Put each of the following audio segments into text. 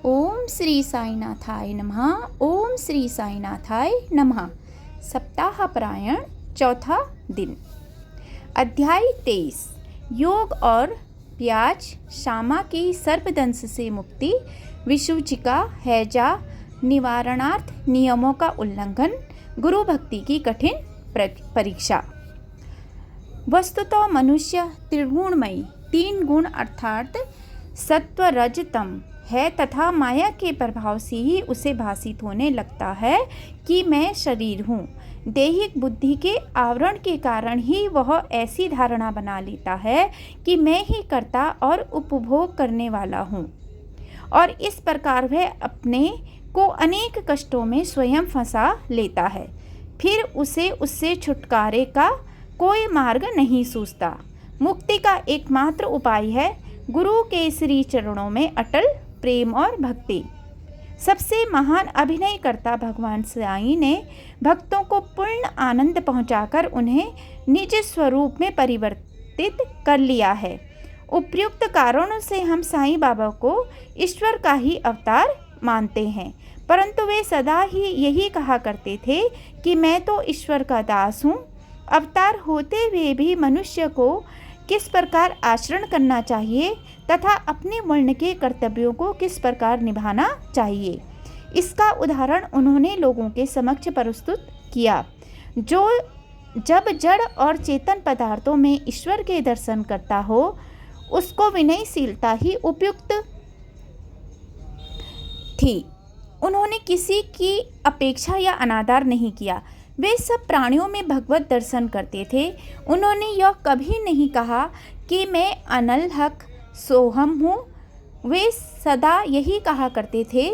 ओम श्री साईनाथाय नमः। ओम श्री साईनाथाय नमः। सप्ताह पारायण चौथा दिन। अध्याय 23। योग और प्याज, शामा की सर्पदंश से मुक्ति, विषुचिका, हैजा, निवारणार्थ नियमों का उल्लंघन, गुरु भक्ति की कठिन परीक्षा। वस्तुतः मनुष्य त्रिगुणमयी, 3 गुण अर्थात सत्व, रज, तम है तथा माया के प्रभाव से ही उसे भासित होने लगता है कि मैं शरीर हूँ। दैहिक बुद्धि के आवरण के कारण ही वह ऐसी धारणा बना लेता है कि मैं ही कर्ता और उपभोग करने वाला हूँ, और इस प्रकार वह अपने को अनेक कष्टों में स्वयं फंसा लेता है। फिर उसे उससे छुटकारे का कोई मार्ग नहीं सूझता। मुक्ति का एकमात्र उपाय है गुरु के श्री चरणों में अटल प्रेम और भक्ति। सबसे महान अभिनयकर्ता भगवान साईं ने भक्तों को पूर्ण आनंद पहुंचाकर उन्हें निज स्वरूप में परिवर्तित कर लिया है। उपयुक्त कारणों से हम साईं बाबा को ईश्वर का ही अवतार मानते हैं, परंतु वे सदा ही यही कहा करते थे कि मैं तो ईश्वर का दास हूँ। अवतार होते हुए भी मनुष्य को किस प्रकार आचरण करना चाहिए तथा अपने वर्ण के कर्तव्यों को किस प्रकार निभाना चाहिए, इसका उदाहरण उन्होंने लोगों के समक्ष प्रस्तुत किया। जब जड़ और चेतन पदार्थों में ईश्वर के दर्शन करता हो, उसको विनयशीलता ही उपयुक्त थी। उन्होंने किसी की अपेक्षा या अनादर नहीं किया। वे सब प्राणियों में भगवत दर्शन करते थे। उन्होंने यह कभी नहीं कहा कि मैं अनल हक सोहम हूँ। वे सदा यही कहा करते थे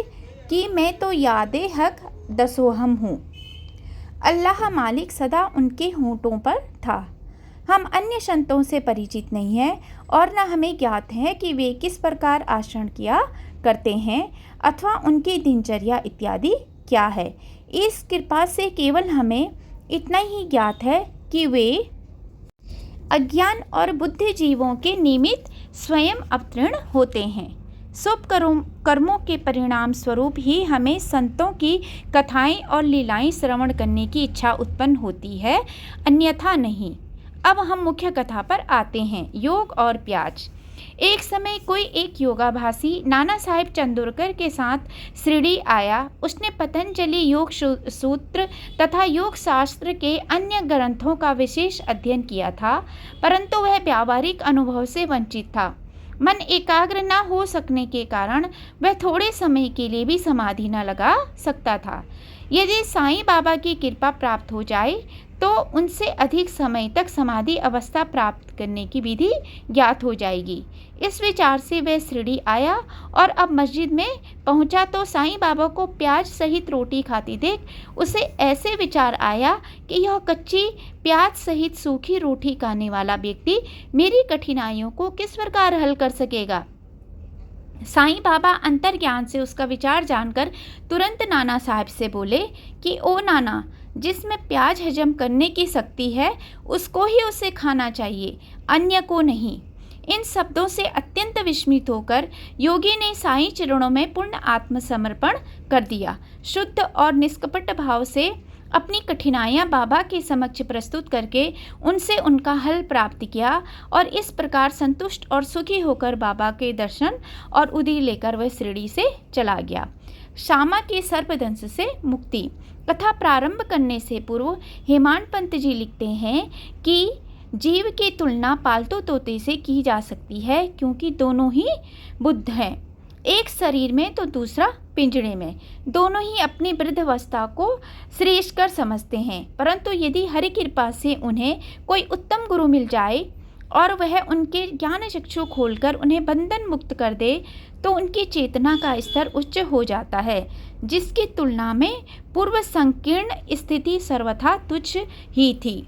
कि मैं तो यादे हक दसोहम हूँ। अल्लाह मालिक सदा उनके होंठों पर था। हम अन्य संतों से परिचित नहीं हैं और न हमें ज्ञात है कि वे किस प्रकार आचरण किया करते हैं अथवा उनकी दिनचर्या इत्यादि क्या है। इस कृपा से केवल हमें इतना ही ज्ञात है कि वे अज्ञान और बुद्धि जीवों के निमित्त स्वयं अवतीर्ण होते हैं। शुभ कर्मों के परिणाम स्वरूप ही हमें संतों की कथाएं और लीलाएं श्रवण करने की इच्छा उत्पन्न होती है, अन्यथा नहीं। अब हम मुख्य कथा पर आते हैं। योग और प्याज। एक समय कोई एक योगाभासी नाना साहेब चंदोरकर के साथ शिरडी आया। उसने पतंजलि योग सूत्र तथा योग शास्त्र के अन्य ग्रंथों का विशेष अध्ययन किया था, परंतु वह व्यावहारिक अनुभव से वंचित था। मन एकाग्र न हो सकने के कारण वह थोड़े समय के लिए भी समाधि न लगा सकता था। यदि साईं बाबा की कृपा प्राप्त हो जाए तो उनसे अधिक समय तक समाधि अवस्था प्राप्त करने की विधि ज्ञात हो जाएगी। इस विचार से वह शिरडी आया और अब मस्जिद में पहुंचा तो साईं बाबा को प्याज सहित रोटी खाती देख उसे ऐसे विचार आया कि यह कच्ची प्याज सहित सूखी रोटी खाने वाला व्यक्ति मेरी कठिनाइयों को किस प्रकार हल कर सकेगा। साईं बाबा अंतर्ज्ञान से उसका विचार जानकर तुरंत नाना साहब से बोले कि ओ नाना, जिसमें प्याज हजम करने की शक्ति है उसको ही उसे खाना चाहिए, अन्य को नहीं। इन शब्दों से अत्यंत विस्मित होकर योगी ने साईं चरणों में पूर्ण आत्मसमर्पण कर दिया। शुद्ध और निष्कपट भाव से अपनी कठिनाइयाँ बाबा के समक्ष प्रस्तुत करके उनसे उनका हल प्राप्त किया और इस प्रकार संतुष्ट और सुखी होकर बाबा के दर्शन और उदी लेकर वह शिरडी से चला गया। शामा के सर्पदंश से मुक्ति। कथा प्रारंभ करने से पूर्व हेमांत पंत जी लिखते हैं कि जीव की तुलना पालतू तोते से की जा सकती है, क्योंकि दोनों ही बुद्ध हैं, एक शरीर में तो दूसरा पिंजड़े में। दोनों ही अपनी वृद्धावस्था को श्रेष्ठकर समझते हैं, परंतु यदि हरि कृपा से उन्हें कोई उत्तम गुरु मिल जाए और वह उनके ज्ञान चक्षु खोलकर उन्हें बंधन मुक्त कर दे तो उनकी चेतना का स्तर उच्च हो जाता है, जिसकी तुलना में पूर्व संकीर्ण स्थिति सर्वथा तुच्छ ही थी।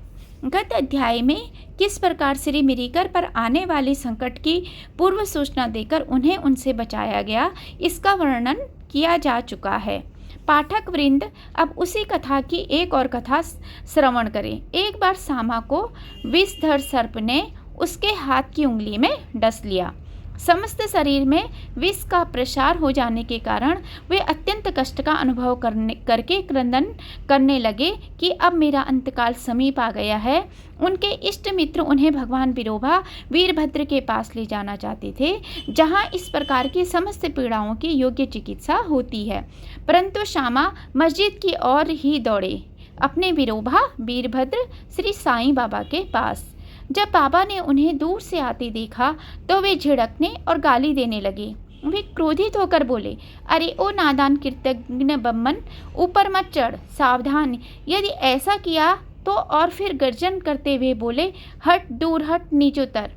गत अध्याय में किस प्रकार श्री मिरिकर पर आने वाले संकट की पूर्व सूचना देकर उन्हें उनसे बचाया गया, इसका वर्णन किया जा चुका है। पाठक वृंद अब उसी कथा की एक और कथा श्रवण करें। एक बार शामा को विषधर सर्प ने उसके हाथ की उंगली में डस लिया। समस्त शरीर में विष का प्रसार हो जाने के कारण वे अत्यंत कष्ट का अनुभव करके क्रंदन करने लगे कि अब मेरा अंतकाल समीप आ गया है। उनके इष्ट मित्र उन्हें भगवान विरोबा वीरभद्र के पास ले जाना चाहते थे, जहां इस प्रकार की समस्त पीड़ाओं की योग्य चिकित्सा होती है। परंतु श्यामा मस्जिद की ओर ही दौड़े, अपने विरोबा वीरभद्र श्री साईं बाबा के पास। जब बाबा ने उन्हें दूर से आते देखा तो वे झिड़कने और गाली देने लगे। वे क्रोधित होकर बोले, अरे ओ नादान कृतज्ञ बम्मन, ऊपर मत चढ़, सावधान। यदि ऐसा किया तो और फिर गर्जन करते हुए बोले, हट दूर हट, नीचे उतर।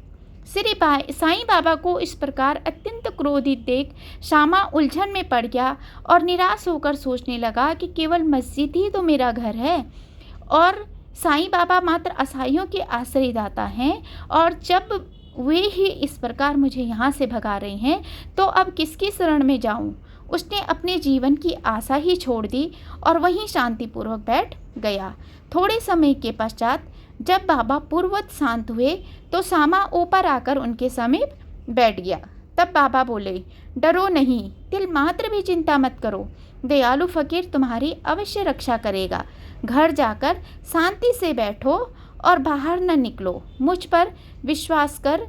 श्री साईं बाबा को इस प्रकार अत्यंत क्रोधित देख श्यामा उलझन में पड़ गया और निराश होकर सोचने लगा कि केवल मस्जिद ही तो मेरा घर है और साईं बाबा मात्र असहायों के आश्रयदाता हैं, और जब वे ही इस प्रकार मुझे यहाँ से भगा रहे हैं तो अब किसकी शरण में जाऊँ। उसने अपने जीवन की आशा ही छोड़ दी और वहीं शांतिपूर्वक बैठ गया। थोड़े समय के पश्चात जब बाबा पूर्ववत शांत हुए तो श्यामा ऊपर आकर उनके समीप बैठ गया। तब बाबा बोले, डरो नहीं, तिल मात्र भी चिंता मत करो, दयालु फकीर तुम्हारी अवश्य रक्षा करेगा। घर जाकर शांति से बैठो और बाहर न निकलो। मुझ पर विश्वास कर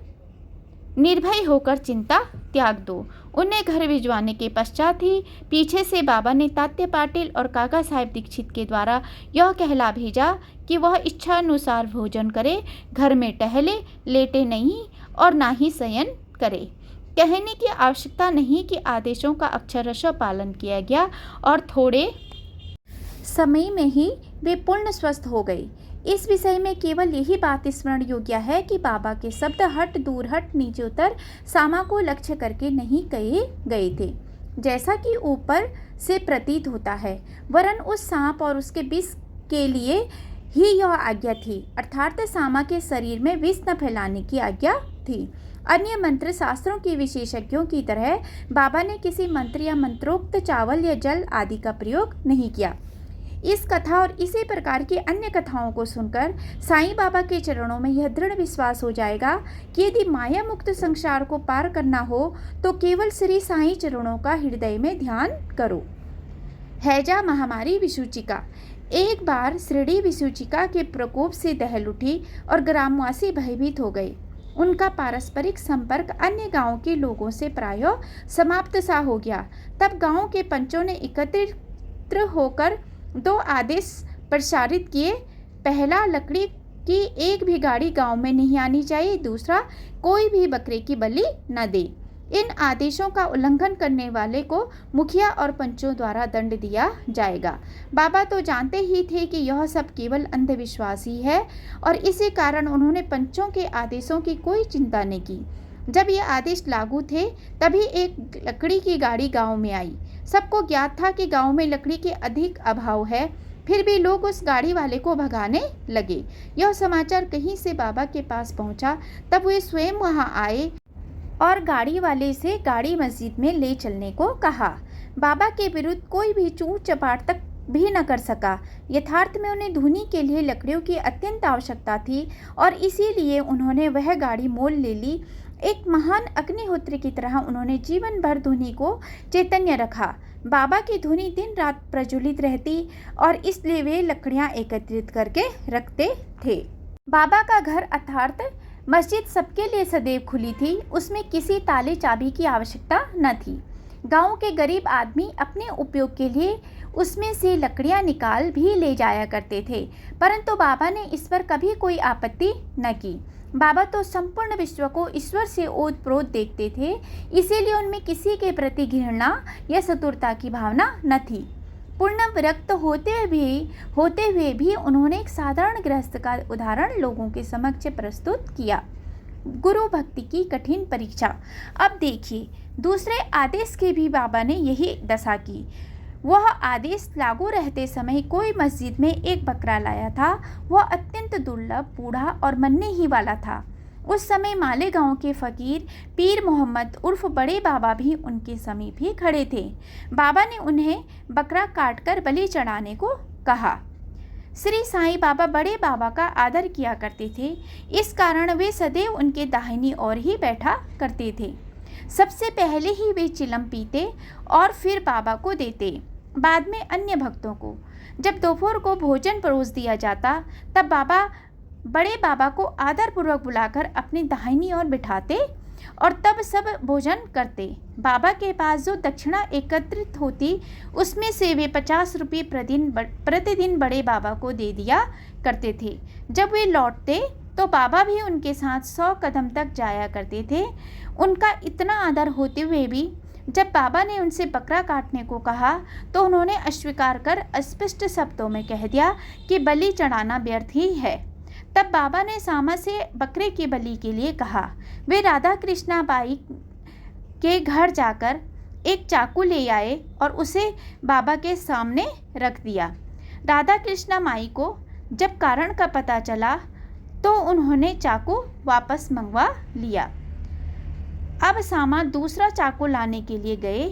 निर्भय होकर चिंता त्याग दो। उन्हें घर भिजवाने के पश्चात ही पीछे से बाबा ने तात्या पाटिल और काका साहेब दीक्षित के द्वारा यह कहला भेजा कि वह इच्छानुसार भोजन करे, घर में टहले, लेटे नहीं और ना ही शयन करे। कहने की आवश्यकता नहीं कि आदेशों का अक्षरशः पालन किया गया और थोड़े समय में ही वे पूर्ण स्वस्थ हो गए। इस विषय में केवल यही बात स्मरण योग्य है कि बाबा के शब्द हट दूर हट नीचे उतर श्यामा को लक्ष्य करके नहीं कहे गए थे, जैसा कि ऊपर से प्रतीत होता है, वरन उस सांप और उसके विष के लिए ही यह आज्ञा थी, अर्थात श्यामा के शरीर में विष न फैलाने की आज्ञा थी। अन्य मंत्र शास्त्रों के विशेषज्ञों की तरह बाबा ने किसी मंत्र या मंत्रोक्त चावल या जल आदि का प्रयोग नहीं किया। इस कथा और इसी प्रकार की अन्य कथाओं को सुनकर साईं बाबा के चरणों में यह दृढ़ विश्वास हो जाएगा कि यदि माया मुक्त संसार को पार करना हो तो केवल श्री साईं चरणों का हृदय में ध्यान करो। हैजा महामारी विसूचिका। एक बार श्रीडी विसूचिका के प्रकोप से दहल उठी और ग्रामवासी भयभीत हो गए। उनका पारस्परिक संपर्क अन्य गांवों के लोगों से प्रायः समाप्त सा हो गया। तब गांव के पंचों ने एकत्रित होकर दो आदेश प्रसारित किए। पहला, लकड़ी की एक भी गाड़ी गांव में नहीं आनी चाहिए। दूसरा, कोई भी बकरे की बलि न दे। इन आदेशों का उल्लंघन करने वाले को मुखिया और पंचों द्वारा दंड दिया जाएगा। बाबा तो जानते ही थे कि यह सब केवल अंधविश्वास ही है और इसी कारण उन्होंने पंचों के आदेशों की कोई चिंता नहीं की। जब ये आदेश लागू थे तभी एक लकड़ी की गाड़ी गांव में आई। सबको ज्ञात था कि गांव में लकड़ी के अधिक अभाव है, फिर भी लोग उस गाड़ी वाले को भगाने लगे। यह समाचार कहीं से बाबा के पास पहुंचा। तब वे स्वयं वहां आए और गाड़ी वाले से गाड़ी मस्जिद में ले चलने को कहा। बाबा के विरुद्ध कोई भी चूट चपाट तक भी न कर सका। यथार्थ में उन्हें धुनी के लिए लकड़ियों की अत्यंत आवश्यकता थी और इसीलिए उन्होंने वह गाड़ी मोल ले ली। एक महान अग्निहोत्री की तरह उन्होंने जीवन भर धुनी को चैतन्य रखा। बाबा की धुनी दिन रात प्रज्वलित रहती और इसलिए वे लकड़ियां एकत्रित करके रखते थे। बाबा का घर अर्थात मस्जिद सबके लिए सदैव खुली थी। उसमें किसी ताले चाबी की आवश्यकता न थी। गांव के गरीब आदमी अपने उपयोग के लिए उसमें से लकड़ियां निकाल भी ले जाया करते थे, परंतु बाबा ने इस पर कभी कोई आपत्ति न की। बाबा तो संपूर्ण विश्व को ईश्वर से ओतप्रोत देखते थे, इसीलिए उनमें किसी के प्रति घृणा या शत्रुता की भावना न थी। पूर्ण विरक्त होते हुए भी उन्होंने एक साधारण गृहस्थ का उदाहरण लोगों के समक्ष प्रस्तुत किया। गुरु भक्ति की कठिन परीक्षा। अब देखिए, दूसरे आदेश की भी बाबा ने यही दशा की। वह आदेश लागू रहते समय कोई मस्जिद में एक बकरा लाया था। वह अत्यंत दुर्लभ, बूढ़ा और मरने ही वाला था। उस समय माले गांव के फकीर पीर मोहम्मद उर्फ बड़े बाबा भी उनके समीप ही खड़े थे। बाबा ने उन्हें बकरा काटकर बलि चढ़ाने को कहा। श्री साईं बाबा बड़े बाबा का आदर किया करते थे, इस कारण वे सदैव उनके दाहिनी ओर ही बैठा करते थे। सबसे पहले ही वे चिलम पीते और फिर बाबा को देते, बाद में अन्य भक्तों को। जब दोपहर को भोजन परोस दिया जाता तब बड़े बाबा को आदरपूर्वक बुलाकर अपनी दाहिनी ओर बिठाते और तब सब भोजन करते। बाबा के पास जो दक्षिणा एकत्रित होती उसमें से वे 50 रुपये प्रतिदिन बड़े बाबा को दे दिया करते थे। जब वे लौटते तो बाबा भी उनके साथ 100 कदम तक जाया करते थे। उनका इतना आदर होते हुए भी जब बाबा ने उनसे बकरा काटने को कहा तो उन्होंने अस्वीकार कर स्पष्ट शब्दों में कह दिया कि बलि चढ़ाना व्यर्थ ही है। तब बाबा ने सामा से बकरे की बलि के लिए कहा। वे राधा कृष्णा बाई के घर जाकर एक चाकू ले आए और उसे बाबा के सामने रख दिया। राधा कृष्णा माई को जब कारण का पता चला तो उन्होंने चाकू वापस मंगवा लिया। अब सामा दूसरा चाकू लाने के लिए गए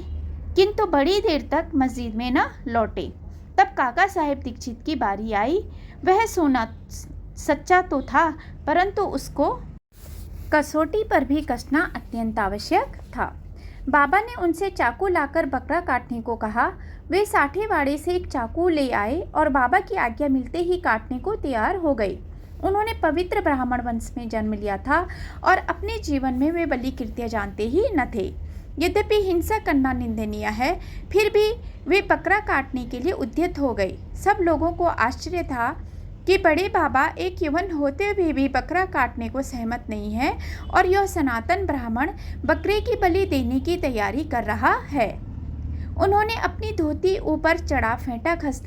किंतु बड़ी देर तक मस्जिद में न लौटे। तब काका साहेब दीक्षित की बारी आई। वह सोना सच्चा तो था परंतु उसको कसौटी पर भी कसना अत्यंत आवश्यक था। बाबा ने उनसे चाकू लाकर बकरा काटने को कहा। वे साठेवाड़े से एक चाकू ले आए और बाबा की आज्ञा मिलते ही काटने को तैयार हो गए। उन्होंने पवित्र ब्राह्मण वंश में जन्म लिया था और अपने जीवन में वे बलि कृत्य जानते ही न थे। यद्यपि हिंसा करना निंदनीय है, फिर भी वे बकरा काटने के लिए उद्यत हो गए। सब लोगों को आश्चर्य था कि बड़े बाबा एक यवन होते हुए भी बकरा काटने को सहमत नहीं है और यह सनातन ब्राह्मण बकरे की बलि देने की तैयारी कर रहा है। उन्होंने अपनी धोती ऊपर चढ़ा फेंटा कस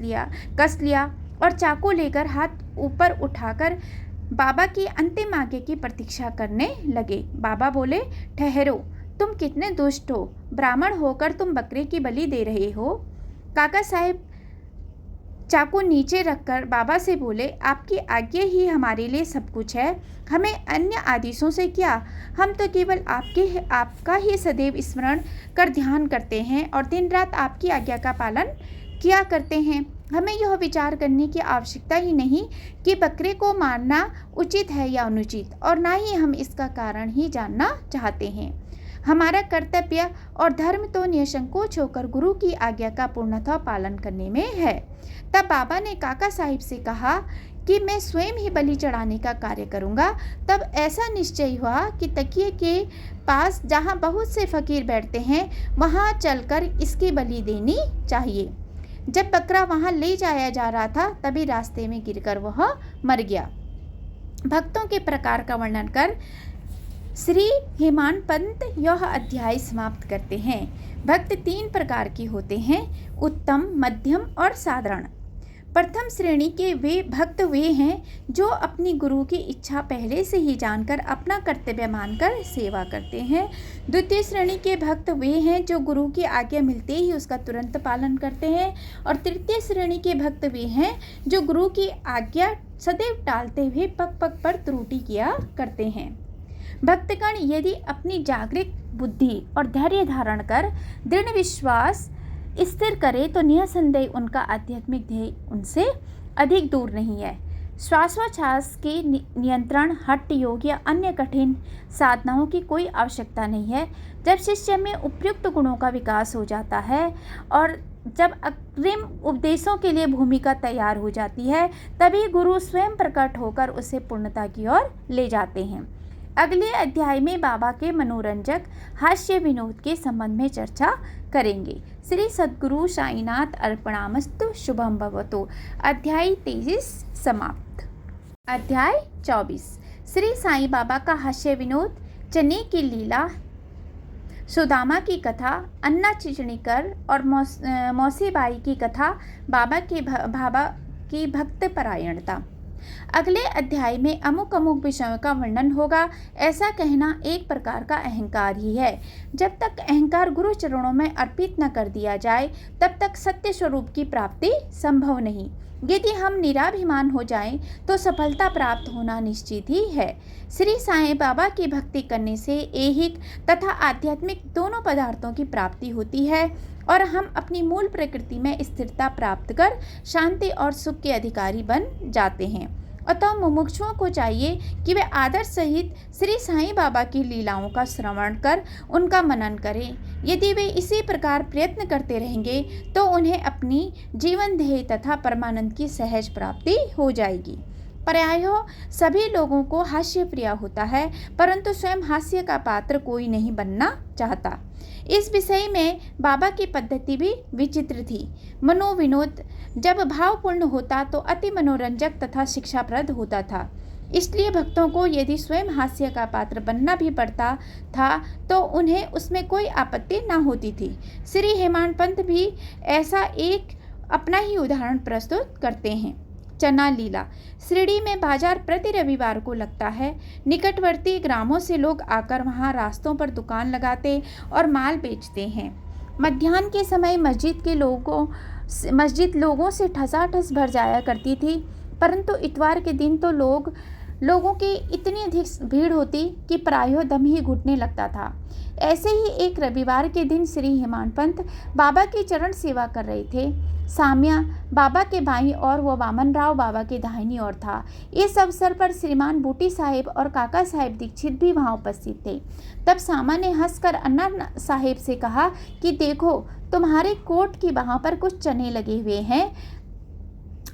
लिया और चाकू लेकर हाथ ऊपर उठाकर बाबा की अंतिम आज्ञा की प्रतीक्षा करने लगे। बाबा बोले, ठहरो, तुम कितने दुष्ट हो, ब्राह्मण होकर तुम बकरे की बलि दे रहे हो। काका साहेब चाकू नीचे रखकर बाबा से बोले, आपकी आज्ञा ही हमारे लिए सब कुछ है, हमें अन्य आदेशों से क्या। हम तो केवल आपका ही सदैव स्मरण कर ध्यान करते हैं और दिन रात आपकी आज्ञा का पालन किया करते हैं। हमें यह विचार करने की आवश्यकता ही नहीं कि बकरे को मारना उचित है या अनुचित, और ना ही हम इसका कारण ही जानना चाहते हैं। हमारा कर्तव्य और धर्म तो निसंकोच होकर गुरु की आज्ञा का पूर्णतः पालन करने में है। तब बाबा ने काका साहिब से कहा कि मैं स्वयं ही बलि चढ़ाने का कार्य करूंगा। तब ऐसा निश्चय हुआ कि तकिए के पास जहां बहुत से फकीर बैठते हैं वहां चलकर इसकी बलि देनी चाहिए। जब बकरा वहां ले जाया जा रहा था तभी रास्ते में गिरकर वह मर गया। भक्तों के प्रकार का वर्णन कर श्री हेमान पंत यह अध्याय समाप्त करते हैं। भक्त 3 प्रकार के होते हैं, उत्तम, मध्यम और साधारण। प्रथम श्रेणी के वे भक्त वे हैं जो अपनी गुरु की इच्छा पहले से ही जानकर अपना कर्तव्य मानकर सेवा करते हैं। द्वितीय श्रेणी के भक्त वे हैं जो गुरु की आज्ञा मिलते ही उसका तुरंत पालन करते हैं। और तृतीय श्रेणी के भक्त वे हैं जो गुरु की आज्ञा सदैव टालते हुए पग पग पर त्रुटि किया करते हैं। भक्तगण यदि अपनी जागृत बुद्धि और धैर्य धारण कर दृढ़ विश्वास स्थिर करे तो निसंदेह उनका आध्यात्मिक ध्येय उनसे अधिक दूर नहीं है। श्वासोच्छ्वास के नियंत्रण, हठ योग या अन्य कठिन साधनाओं की कोई आवश्यकता नहीं है। जब शिष्य में उपयुक्त गुणों का विकास हो जाता है और जब अग्रिम उपदेशों के लिए भूमिका तैयार हो जाती है तभी गुरु स्वयं प्रकट होकर उसे पूर्णता की ओर ले जाते हैं। अगले अध्याय में बाबा के मनोरंजक हास्य विनोद के संबंध में चर्चा करेंगे। श्री सद्गुरु साईनाथ अर्पणामस्तु। शुभम भवतु। अध्याय 23 समाप्त। अध्याय 24 श्री साईं बाबा का हास्य विनोद, चने की लीला, सुदामा की कथा, अन्ना चिचणीकर और मौसीबाई की कथा, बाबा की भक्त परायणता। अगले अध्याय में अमुक अमुक विषयों का वर्णन होगा। ऐसा कहना एक प्रकार का अहंकार ही है। जब तक अहंकार गुरु चरणों में अर्पित न कर दिया जाए तब तक सत्य स्वरूप की प्राप्ति संभव नहीं। यदि हम निराभिमान हो जाएं तो सफलता प्राप्त होना निश्चित ही है। श्री साईं बाबा की भक्ति करने से ऐहिक तथा आध्यात्मिक दोनों पदार्थों की प्राप्ति होती है और हम अपनी मूल प्रकृति में स्थिरता प्राप्त कर शांति और सुख के अधिकारी बन जाते हैं अतः मुमुक्षुओं को चाहिए कि वे आदर सहित श्री साईं बाबा की लीलाओं का श्रवण कर उनका मनन करें। यदि वे इसी प्रकार प्रयत्न करते रहेंगे तो उन्हें अपनी जीवन ध्येय तथा परमानंद की सहज प्राप्ति हो जाएगी। प्रायः सभी लोगों को हास्य प्रिय होता है, परंतु स्वयं हास्य का पात्र कोई नहीं बनना चाहता। इस विषय में बाबा की पद्धति भी विचित्र थी। मनोविनोद जब भावपूर्ण होता तो अति मनोरंजक तथा शिक्षाप्रद होता था। इसलिए भक्तों को यदि स्वयं हास्य का पात्र बनना भी पड़ता था तो उन्हें उसमें कोई आपत्ति न होती थी। श्री हेमाड पंत भी ऐसा एक अपना ही उदाहरण प्रस्तुत करते हैं। चना लीला। शिरडी में बाजार प्रति रविवार को लगता है। निकटवर्ती ग्रामों से लोग आकर वहां रास्तों पर दुकान लगाते और माल बेचते हैं। मध्याह्न के समय मस्जिद लोगों से ठसाठस भर जाया करती थी, परंतु इतवार के दिन तो लोगों की इतनी अधिक भीड़ होती कि प्रायः दम ही घुटने लगता था। ऐसे ही एक रविवार के दिन श्री हेमाड पंत बाबा की चरण सेवा कर रहे थे। साम्या बाबा के बाईं और वो वामन राव बाबा के दाहिनी ओर था। इस अवसर पर श्रीमान बूटी साहेब और काका साहेब दीक्षित भी वहां उपस्थित थे। तब सामा ने हंसकर अन्ना साहेब से कहा कि देखो, तुम्हारे कोट की वहां पर कुछ चने लगे हुए हैं,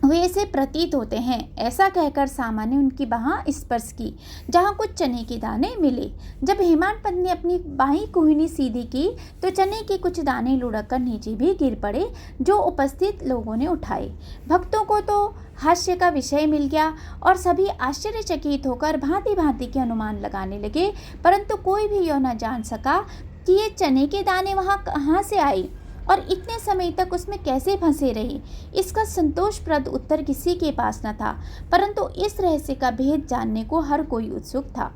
वे से प्रतीत होते हैं। ऐसा कहकर सामा ने उनकी बाह स्पर्श की जहां कुछ चने के दाने मिले। जब हेमाड पंत ने अपनी बाहीं कोहनी सीधी की तो चने के कुछ दाने लुढ़ककर नीचे भी गिर पड़े, जो उपस्थित लोगों ने उठाए। भक्तों को तो हास्य का विषय मिल गया और सभी आश्चर्यचकित होकर भांति भांति के अनुमान लगाने लगे, परंतु कोई भी यह न जान सका कि ये चने के दाने वहां कहाँ से आए और इतने समय तक उसमें कैसे फंसे रहे। इसका संतोषप्रद उत्तर किसी के पास न था, परंतु इस रहस्य का भेद जानने को हर कोई उत्सुक था।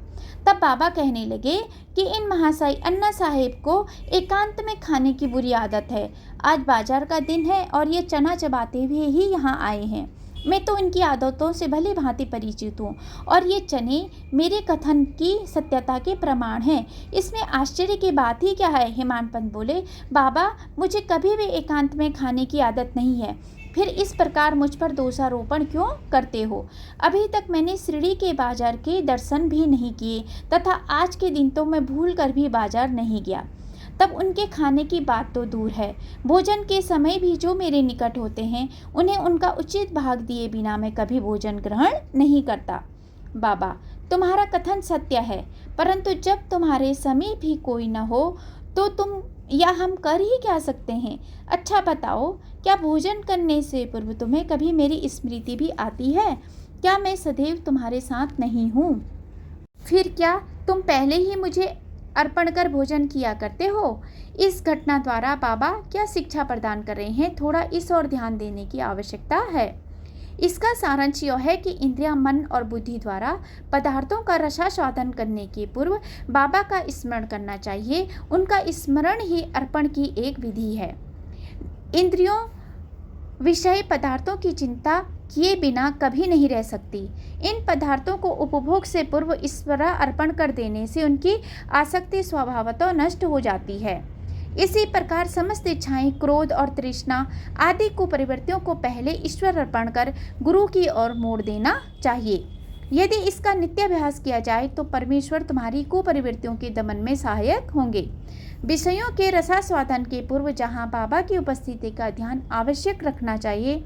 तब बाबा कहने लगे कि इन महाशय अन्ना साहेब को एकांत में खाने की बुरी आदत है। आज बाजार का दिन है और ये चना चबाते हुए ही यहाँ आए हैं। मैं तो इनकी आदतों से भली भांति परिचित हूँ और ये चने मेरे कथन की सत्यता के प्रमाण हैं। इसमें आश्चर्य की बात ही क्या है। हेमाड पंत बोले, बाबा, मुझे कभी भी एकांत में खाने की आदत नहीं है, फिर इस प्रकार मुझ पर दोषारोपण क्यों करते हो? अभी तक मैंने शिरडी के बाजार के दर्शन भी नहीं किए तथा आज के दिन तो मैं भूल कर भी बाजार नहीं गया। तब उनके खाने की बात तो दूर है, भोजन के समय भी जो मेरे निकट होते हैं उन्हें उनका उचित भाग दिए बिना मैं कभी भोजन ग्रहण नहीं करता। बाबा, तुम्हारा कथन सत्य है, परंतु जब तुम्हारे समीप भी कोई न हो तो तुम या हम कर ही क्या सकते हैं? अच्छा बताओ, क्या भोजन करने से पूर्व तुम्हें कभी मेरी स्मृति भी आती है? क्या मैं सदैव तुम्हारे साथ नहीं हूँ? फिर क्या तुम पहले ही मुझे अर्पण कर भोजन किया करते हो? इस घटना द्वारा बाबा क्या शिक्षा प्रदान कर रहे हैं, थोड़ा इस ओर ध्यान देने की आवश्यकता है। इसका सारांश यह है कि इंद्रिया, मन और बुद्धि द्वारा पदार्थों का रसास्वादन करने के पूर्व बाबा का स्मरण करना चाहिए। उनका स्मरण ही अर्पण की एक विधि है। इंद्रियों विषय पदार्थों की चिंता किए बिना कभी नहीं रह सकती। इन पदार्थों को उपभोग से पूर्व ईश्वर अर्पण कर देने से उनकी आसक्ति स्वभावतः नष्ट हो जाती है। इसी प्रकार समस्त इच्छाएं, क्रोध और तृष्णा आदि कुप्रवृत्तियों को पहले ईश्वर अर्पण कर गुरु की ओर मोड़ देना चाहिए। यदि इसका नित्याभ्यास किया जाए तो परमेश्वर तुम्हारी कुप्रवृत्तियों के दमन में सहायक होंगे। विषयों के रसास्वादन के पूर्व जहाँ बाबा की उपस्थिति का ध्यान आवश्यक रखना चाहिए,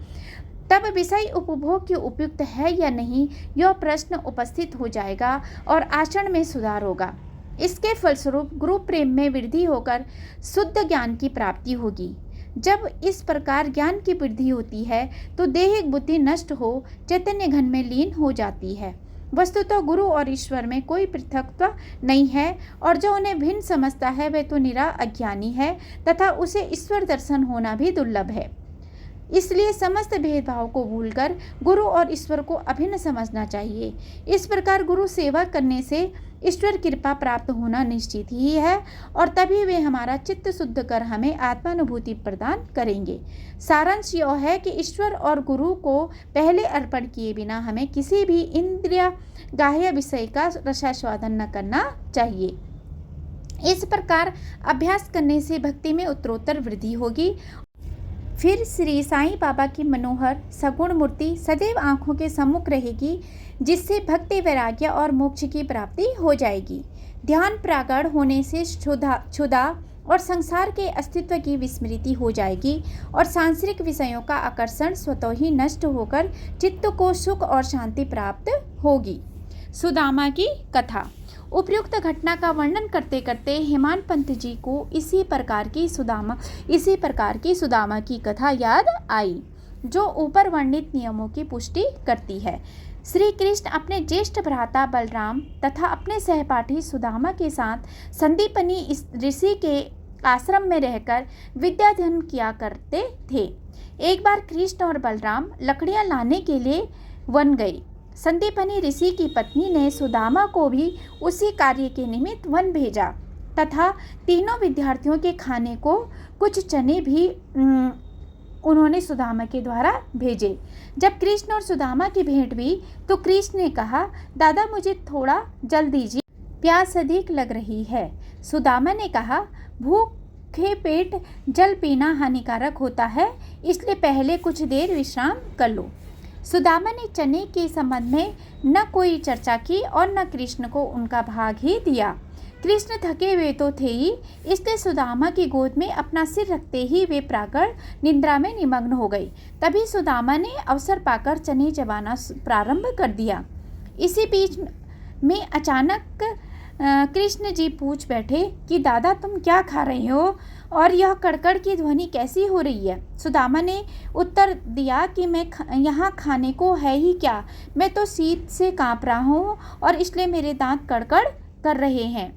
तब विषय उपभोग के उपयुक्त है या नहीं, यह प्रश्न उपस्थित हो जाएगा और आचरण में सुधार होगा। इसके फलस्वरूप गुरु प्रेम में वृद्धि होकर शुद्ध ज्ञान की प्राप्ति होगी। जब इस प्रकार ज्ञान की वृद्धि होती है तो देहिक बुद्धि नष्ट हो चैतन्य घन में लीन हो जाती है। वस्तुतः गुरु और ईश्वर में कोई पृथकत्व नहीं है और जो उन्हें भिन्न समझता है वह तो निरा अज्ञानी है तथा उसे ईश्वर दर्शन होना भी दुर्लभ है। इसलिए समस्त भेदभाव को भूलकर गुरु और ईश्वर को अभिन्न समझना चाहिए। इस प्रकार गुरु सेवा करने से ईश्वर कृपा प्राप्त होना निश्चित ही है और तभी वे हमारा चित्त शुद्ध कर हमें आत्मानुभूति प्रदान करेंगे। सारांश यह है कि ईश्वर और गुरु को पहले अर्पण किए बिना हमें किसी भी इंद्रिय गाह्य विषय का रसास्वादन न करना चाहिए। इस प्रकार अभ्यास करने से भक्ति में उत्तरोत्तर वृद्धि होगी। फिर श्री साईं बाबा की मनोहर सगुण मूर्ति सदैव आंखों के सम्मुख रहेगी, जिससे भक्ति, वैराग्य और मोक्ष की प्राप्ति हो जाएगी। ध्यान प्रागढ़ होने से क्षुधा और संसार के अस्तित्व की विस्मृति हो जाएगी और सांसारिक विषयों का आकर्षण स्वतः ही नष्ट होकर चित्त को सुख और शांति प्राप्त होगी। सुदामा की कथा। उपयुक्त घटना का वर्णन करते करते हेमान पंत जी को इसी प्रकार की सुदामा की कथा याद आई, जो ऊपर वर्णित नियमों की पुष्टि करती है। श्री कृष्ण अपने ज्येष्ठ भ्राता बलराम तथा अपने सहपाठी सुदामा के साथ संदीपनी ऋषि के आश्रम में रहकर विद्याध्ययन किया करते थे। एक बार कृष्ण और बलराम लकड़ियां लाने के लिए वन गए। संदीपनी ऋषि की पत्नी ने सुदामा को भी उसी कार्य के निमित्त वन भेजा तथा तीनों विद्यार्थियों के खाने को कुछ चने भी उन्होंने सुदामा के द्वारा भेजे। जब कृष्ण और सुदामा की भेंट हुई तो कृष्ण ने कहा, दादा मुझे थोड़ा जल दीजिए, प्यास अधिक लग रही है। सुदामा ने कहा, भूखे पेट जल पीना हानिकारक होता है, इसलिए पहले कुछ देर विश्राम कर लो। सुदामा ने चने के संबंध में न कोई चर्चा की और न कृष्ण को उनका भाग ही दिया। कृष्ण थके हुए तो थे ही, इसलिए सुदामा की गोद में अपना सिर रखते ही वे प्रागढ़ निद्रा में निमग्न हो गई। तभी सुदामा ने अवसर पाकर चने चबाना प्रारंभ कर दिया। इसी बीच में अचानक कृष्ण जी पूछ बैठे कि दादा तुम क्या खा रहे हो और यह कड़कड़ की ध्वनि कैसी हो रही है। सुदामा ने उत्तर दिया कि मैं यहाँ खाने को है ही क्या, मैं तो शीत से काँप रहा हूँ और इसलिए मेरे दांत कड़कड़ कर रहे हैं।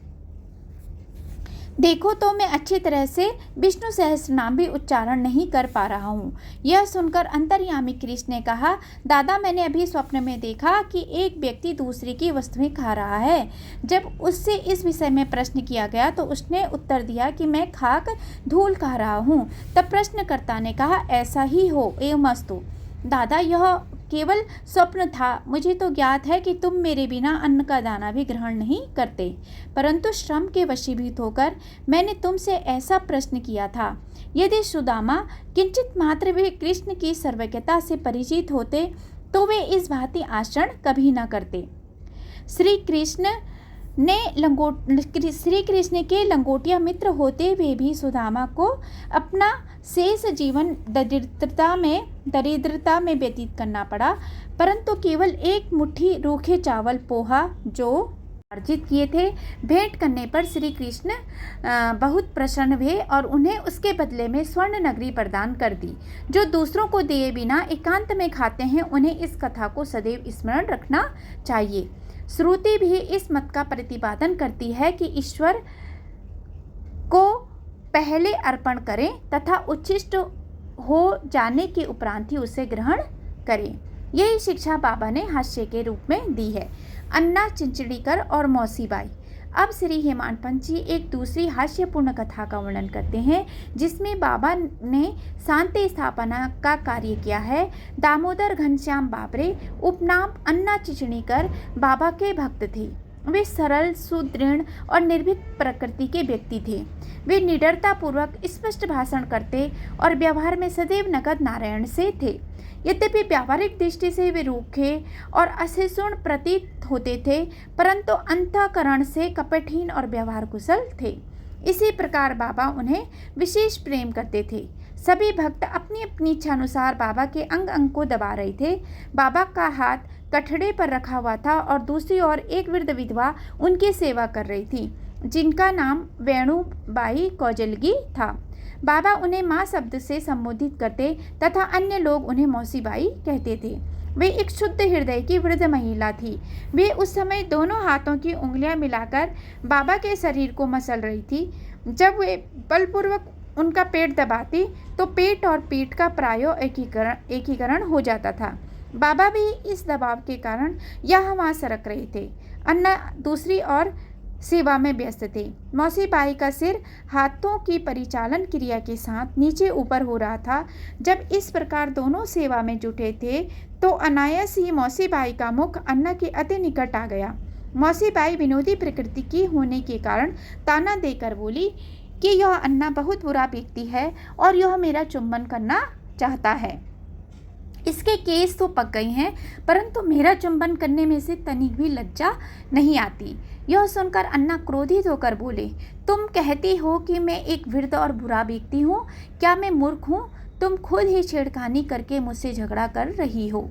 देखो तो मैं अच्छी तरह से विष्णु सहस्त्रनाम भी उच्चारण नहीं कर पा रहा हूँ। यह सुनकर अंतर्यामी कृष्ण ने कहा, दादा मैंने अभी स्वप्न में देखा कि एक व्यक्ति दूसरे की वस्तुएं खा रहा है। जब उससे इस विषय में प्रश्न किया गया तो उसने उत्तर दिया कि मैं खाक धूल खा रहा हूँ। तब प्रश्नकर्ता ने कहा, ऐसा ही हो एवमस्तु। दादा यह केवल स्वप्न था, मुझे तो ज्ञात है कि तुम मेरे बिना अन्न का दाना भी ग्रहण नहीं करते, परंतु श्रम के वशीभूत होकर मैंने तुमसे ऐसा प्रश्न किया था। यदि सुदामा किंचित मात्र भी कृष्ण की सर्वज्ञता से परिचित होते तो वे इस भांति आचरण कभी न करते। श्री कृष्ण के लंगोटिया मित्र होते हुए भी सुदामा को अपना शेष जीवन दरिद्रता में व्यतीत करना पड़ा, परंतु केवल एक मुट्ठी रूखे चावल पोहा जो अर्जित किए थे भेंट करने पर श्री कृष्ण बहुत प्रसन्न हुए और उन्हें उसके बदले में स्वर्ण नगरी प्रदान कर दी। जो दूसरों को दिए बिना एकांत में खाते हैं उन्हें इस कथा को सदैव स्मरण रखना चाहिए। श्रुति भी इस मत का प्रतिपादन करती है कि ईश्वर को पहले अर्पण करें तथा उच्छिष्ट हो जाने के उपरांत ही उसे ग्रहण करें। यही शिक्षा बाबा ने हास्य के रूप में दी है। अन्ना चिंचड़ीकर और मौसीबाई। अब श्री हेमान पंत जी एक दूसरी हास्यपूर्ण कथा का वर्णन करते हैं जिसमें बाबा ने शांति स्थापना का कार्य किया है। दामोदर घनश्याम बाबरे उपनाम अन्ना चिंचड़ीकर बाबा के भक्त थे। वे सरल, सुदृढ़ और निर्भीक प्रकृति के व्यक्ति थे। वे निडरता पूर्वक स्पष्ट भाषण करते और व्यवहार में सदैव नगद नारायण से थे। यद्यपि व्यावहारिक दृष्टि से वे रूखे और असहिष्णु प्रतीत होते थे, परंतु अंतःकरण से कपटहीन और व्यवहार कुशल थे। इसी प्रकार बाबा उन्हें विशेष प्रेम करते थे। सभी भक्त अपनी अपनी इच्छानुसार बाबा के अंग अंग को दबा रहे थे। बाबा का हाथ कठड़े पर रखा हुआ था और दूसरी ओर एक वृद्ध विधवा उनकी सेवा कर रही थी जिनका नाम वेणुबाई कौजलगी था। बाबा उन्हें माँ शब्द से संबोधित करते तथा अन्य लोग उन्हें मौसीबाई कहते थे। वे एक शुद्ध हृदय की वृद्ध महिला थी। वे उस समय दोनों हाथों की उंगलियां मिलाकर बाबा के शरीर को मसल रही थी। जब वे बलपूर्वक उनका पेट दबाती तो पेट और पीठ का प्रायो एकीकरण हो जाता था। बाबा भी इस दबाव के कारण यहाँ वहाँ सरक रहे थे। अन्ना दूसरी ओर सेवा में व्यस्त थे। मौसीबाई का सिर हाथों की परिचालन क्रिया के साथ नीचे ऊपर हो रहा था। जब इस प्रकार दोनों सेवा में जुटे थे तो अनायास ही मौसीबाई का मुख अन्ना के अति निकट आ गया। मौसीबाई विनोदी प्रकृति की होने के कारण ताना देकर बोली कि यह अन्ना बहुत बुरा व्यक्ति है और यह मेरा चुंबन करना चाहता है। इसके केस तो पक गए हैं, परंतु मेरा चुंबन करने में से तनिक भी लज्जा नहीं आती। यह सुनकर अन्ना क्रोधित होकर बोले, तुम कहती हो कि मैं एक वृद्ध और बुरा व्यक्ति हूँ। क्या मैं मूर्ख हूँ? तुम खुद ही छेड़खानी करके मुझसे झगड़ा कर रही हो।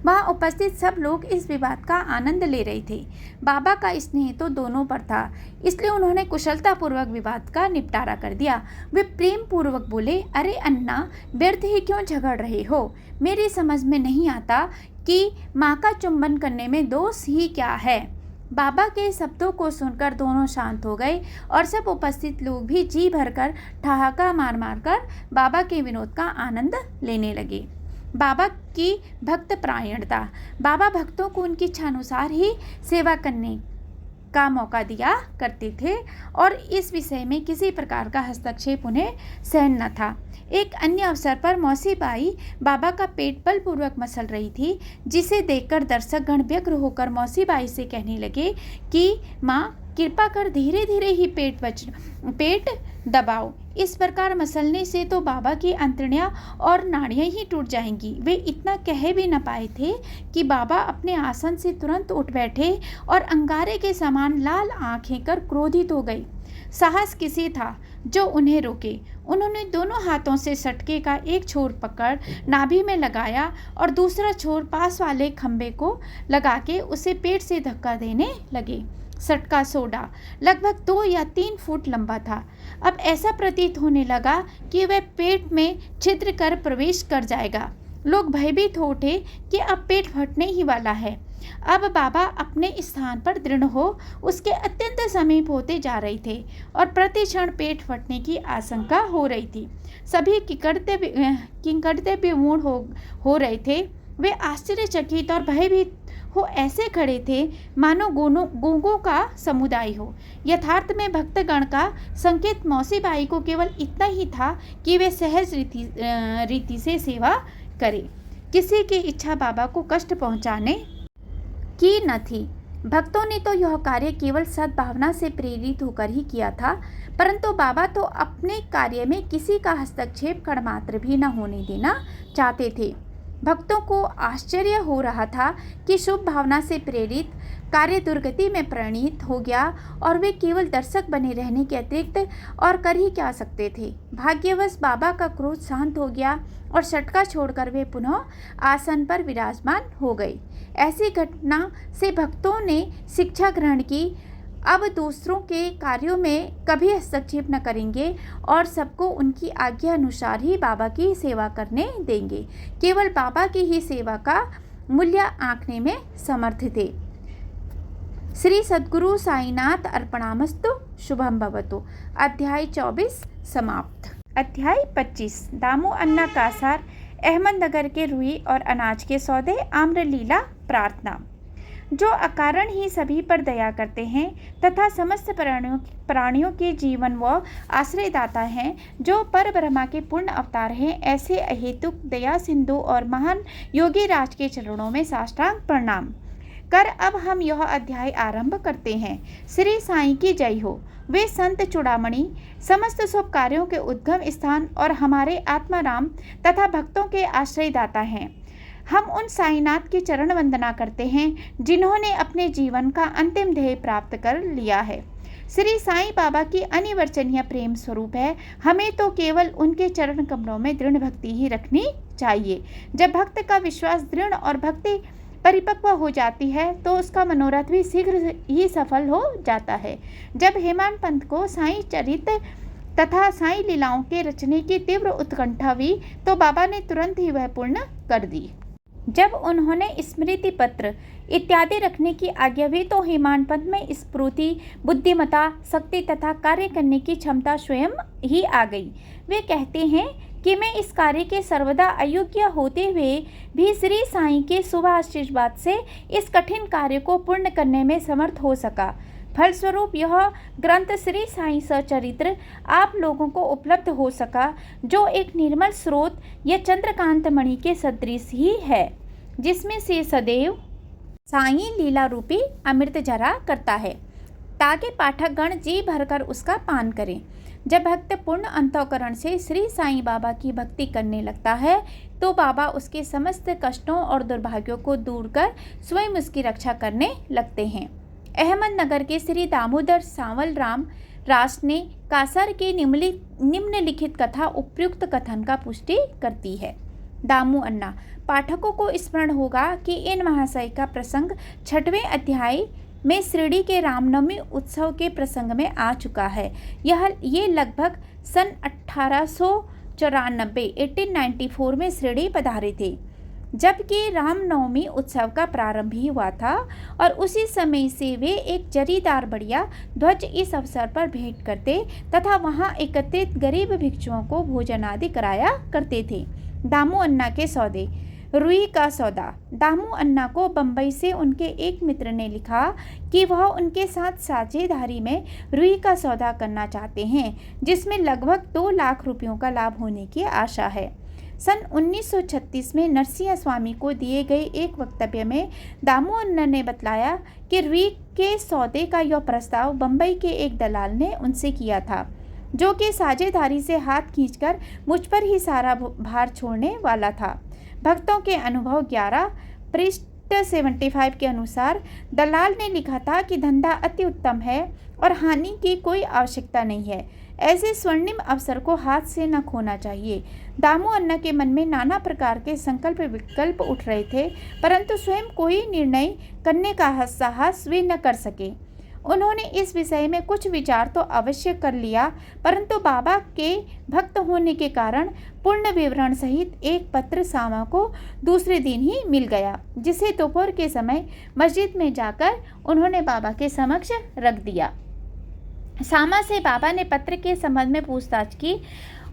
वहाँ उपस्थित सब लोग इस विवाद का आनंद ले रहे थे। बाबा का स्नेह तो दोनों पर था, इसलिए उन्होंने कुशलतापूर्वक विवाद का निपटारा कर दिया। वे प्रेम पूर्वक बोले, अरे अन्ना, व्यर्थ ही क्यों झगड़ रहे हो? मेरी समझ में नहीं आता कि माँ का चुंबन करने में दोष ही क्या है। बाबा के शब्दों को सुनकर दोनों शांत हो गए और सब उपस्थित लोग भी जी भरकर ठहाका मार मार कर बाबा के विनोद का आनंद लेने लगे। बाबा की भक्त परायणता। बाबा भक्तों को उनकी इच्छानुसार ही सेवा करने का मौका दिया करते थे और इस विषय में किसी प्रकार का हस्तक्षेप उन्हें सहन न था। एक अन्य अवसर पर मौसी बाई बाबा का पेट बलपूर्वक मसल रही थी, जिसे देखकर दर्शकगण व्यग्र होकर मौसी बाई से कहने लगे कि माँ, कृपा कर धीरे धीरे ही पेट दबाओ। इस प्रकार मसलने से तो बाबा की अंतड़ियाँ और नाड़ियाँ ही टूट जाएंगी। वे इतना कह भी न पाए थे कि बाबा अपने आसन से तुरंत उठ बैठे और अंगारे के समान लाल आंखें कर क्रोधित हो गई। साहस किसी था जो उन्हें रोके। उन्होंने दोनों हाथों से सटके का एक छोर पकड़ नाभि में लगाया और दूसरा छोर पास वाले खंभे को लगा के उसे पेट से धक्का देने लगे। सटका सोडा लगभग 2 या 3 फुट लंबा था। अब ऐसा प्रतीत होने लगा कि वह पेट में छिद्र कर प्रवेश कर जाएगा। लोग भयभीत हो उठे कि अब पेट फटने ही वाला है। अब बाबा अपने स्थान पर दृढ़ हो उसके अत्यंत समीप होते जा रहे थे और प्रति क्षण पेट फटने की आशंका हो रही थी। सभी किंकरते विमूढ़ हो रहे थे। वे आश्चर्यचकित और भयभीत हो ऐसे खड़े थे मानो गूंगों का समुदाय हो। यथार्थ में भक्तगण का संकेत मौसी बाई को केवल इतना ही था कि वे सहज रीति से सेवा करें। किसी की इच्छा बाबा को कष्ट पहुंचाने की न थी। भक्तों ने तो यह कार्य केवल सद्भावना से प्रेरित होकर ही किया था, परंतु बाबा तो अपने कार्य में किसी का हस्तक्षेप कणमात्र भी न होने देना चाहते थे। भक्तों को आश्चर्य हो रहा था कि शुभ भावना से प्रेरित कार्य दुर्गति में परिणित हो गया और वे केवल दर्शक बने रहने के अतिरिक्त और कर ही क्या सकते थे। भाग्यवश बाबा का क्रोध शांत हो गया और सटका छोड़कर वे पुनः आसन पर विराजमान हो गए। ऐसी घटना से भक्तों ने शिक्षा ग्रहण की, अब दूसरों के कार्यों में कभी हस्तक्षेप न करेंगे और सबको उनकी आज्ञा अनुसार ही बाबा की सेवा करने देंगे। केवल बाबा की ही सेवा का मूल्य आंकने में समर्थ थे। श्री सद्गुरु साईनाथ अर्पणामस्तु। शुभम भवतु। अध्याय 24 समाप्त। अध्याय 25 दामू अन्ना कासार अहमदनगर के रुई और अनाज के सौदे। आम्रलीला प्रार्थना। जो अकारण ही सभी पर दया करते हैं तथा समस्त प्राणियों के जीवन व आश्रयदाता हैं, जो पर ब्रह्मा के पूर्ण अवतार हैं, ऐसे अहेतुक दया सिंधु और महान योगी राज के चरणों में साष्टांग प्रणाम कर अब हम यह अध्याय आरंभ करते हैं। श्री साईं की जय हो। वे संत चूड़ामणि समस्त शुभ कार्यों के उद्गम स्थान और हमारे आत्माराम तथा भक्तों के आश्रयदाता हैं। हम उन साईनाथ की चरण वंदना करते हैं जिन्होंने अपने जीवन का अंतिम ध्येय प्राप्त कर लिया है। श्री साईं बाबा की अनिर्वचनीय प्रेम स्वरूप है। हमें तो केवल उनके चरण कमलों में दृढ़ भक्ति ही रखनी चाहिए। जब भक्त का विश्वास दृढ़ और भक्ति परिपक्व हो जाती है तो उसका मनोरथ भी शीघ्र ही सफल हो जाता है। जब हेमान पंत को साईं चरित तथा साईं लीलाओं के रचने की तीव्र उत्कंठा हुई तो बाबा ने तुरंत ही वह पूर्ण कर दी। जब उन्होंने स्मृति पत्र इत्यादि रखने की आज्ञा हुई तो हेमान पंत में स्फूर्ति, बुद्धिमता, शक्ति तथा कार्य करने की क्षमता स्वयं ही आ गई। वे कहते हैं कि मैं इस कार्य के सर्वदा अयोग्य होते हुए भी श्री साईं के शुभ आशीर्वाद से इस कठिन कार्य को पूर्ण करने में समर्थ हो सका। फलस्वरूप यह ग्रंथ श्री साईं सचरित्र आप लोगों को उपलब्ध हो सका, जो एक निर्मल स्रोत या चंद्रकांत मणि के सदृश ही है, जिसमें से सदैव साईं लीला रूपी अमृत जरा करता है, ताकि पाठकगण जी भरकर उसका पान करें। जब भक्त पूर्ण अंतःकरण से श्री साईं बाबा की भक्ति करने लगता है तो बाबा उसके समस्त कष्टों और दुर्भाग्यों को दूर कर स्वयं उसकी रक्षा करने लगते हैं। अहमदनगर के श्री दामोदर सांवल राम रास ने कासर के निम्नलिखित कथा उपयुक्त कथन का पुष्टि करती है। दामू अन्ना। पाठकों को स्मरण होगा कि इन महाशय का प्रसंग 6वें अध्याय में शिरडी के रामनवमी उत्सव के प्रसंग में आ चुका है। ये लगभग सन 1894 में शिरडी पधारे थे, जबकि रामनवमी उत्सव का प्रारंभ ही हुआ था और उसी समय से वे एक जरीदार बढ़िया ध्वज इस अवसर पर भेंट करते तथा वहां एकत्रित गरीब भिक्षुओं को भोजन आदि कराया करते थे। दामू अन्ना के सौदे। रुई का सौदा। दामू अन्ना को बम्बई से उनके एक मित्र ने लिखा कि वह उनके साथ साझेदारी में रुई का सौदा करना चाहते हैं, जिसमें लगभग 2 लाख रुपयों का लाभ होने की आशा है। सन 1936 में नरसिंह स्वामी को दिए गए एक वक्तव्य में दामू अन्ना ने बतलाया कि रुई के सौदे का यह प्रस्ताव बम्बई के एक दलाल ने उनसे किया था, जो कि साझेदारी से हाथ खींचकर मुझ पर ही सारा भार छोड़ने वाला था। भक्तों के अनुभव 11 पृष्ठ 75 के अनुसार दलाल ने लिखा था कि धंधा अति उत्तम है और हानि की कोई आवश्यकता नहीं है। ऐसे स्वर्णिम अवसर को हाथ से न खोना चाहिए। दामू अन्ना के मन में नाना प्रकार के संकल्प विकल्प उठ रहे थे, परंतु स्वयं कोई निर्णय करने का साहस वे न कर सके। उन्होंने इस विषय में कुछ विचार तो अवश्य कर लिया, परंतु बाबा के भक्त होने के कारण पूर्ण विवरण सहित एक पत्र सामा को दूसरे दिन ही मिल गया, जिसे दोपहर के समय मस्जिद में जाकर उन्होंने बाबा के समक्ष रख दिया। सामा से बाबा ने पत्र के संबंध में पूछताछ की।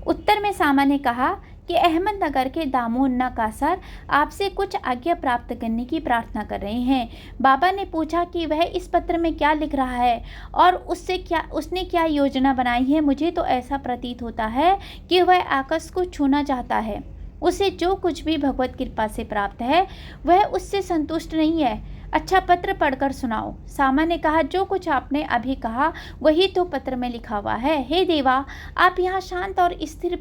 उत्तर में सामा ने कहा कि अहमदनगर के दामू अन्ना कासर आपसे कुछ आज्ञा प्राप्त करने की प्रार्थना कर रहे हैं। बाबा ने पूछा कि वह इस पत्र में क्या लिख रहा है और उसने क्या योजना बनाई है। मुझे तो ऐसा प्रतीत होता है कि वह आकाश को छूना चाहता है। उसे जो कुछ भी भगवत कृपा से प्राप्त है वह उससे संतुष्ट नहीं है। अच्छा, पत्र पढ़कर सुनाओ। सामा ने कहा, जो कुछ आपने अभी कहा वही तो पत्र में लिखा हुआ है। हे देवा, आप यहाँ शांत और स्थिर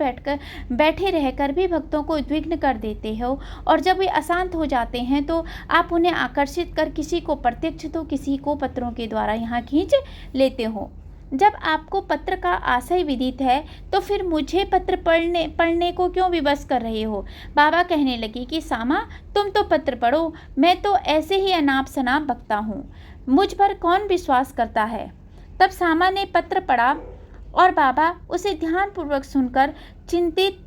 बैठे रहकर भी भक्तों को उद्विग्न कर देते हो, और जब वे अशांत हो जाते हैं तो आप उन्हें आकर्षित कर किसी को प्रत्यक्ष तो किसी को पत्रों के द्वारा यहाँ खींच लेते हो। जब आपको पत्र का आशय विदित है तो फिर मुझे पत्र पढ़ने को क्यों विवश कर रहे हो। बाबा कहने लगे कि सामा, तुम तो पत्र पढ़ो, मैं तो ऐसे ही अनाप शनाप बकता हूँ, मुझ पर कौन विश्वास करता है। तब सामा ने पत्र पढ़ा और बाबा उसे ध्यानपूर्वक सुनकर चिंतित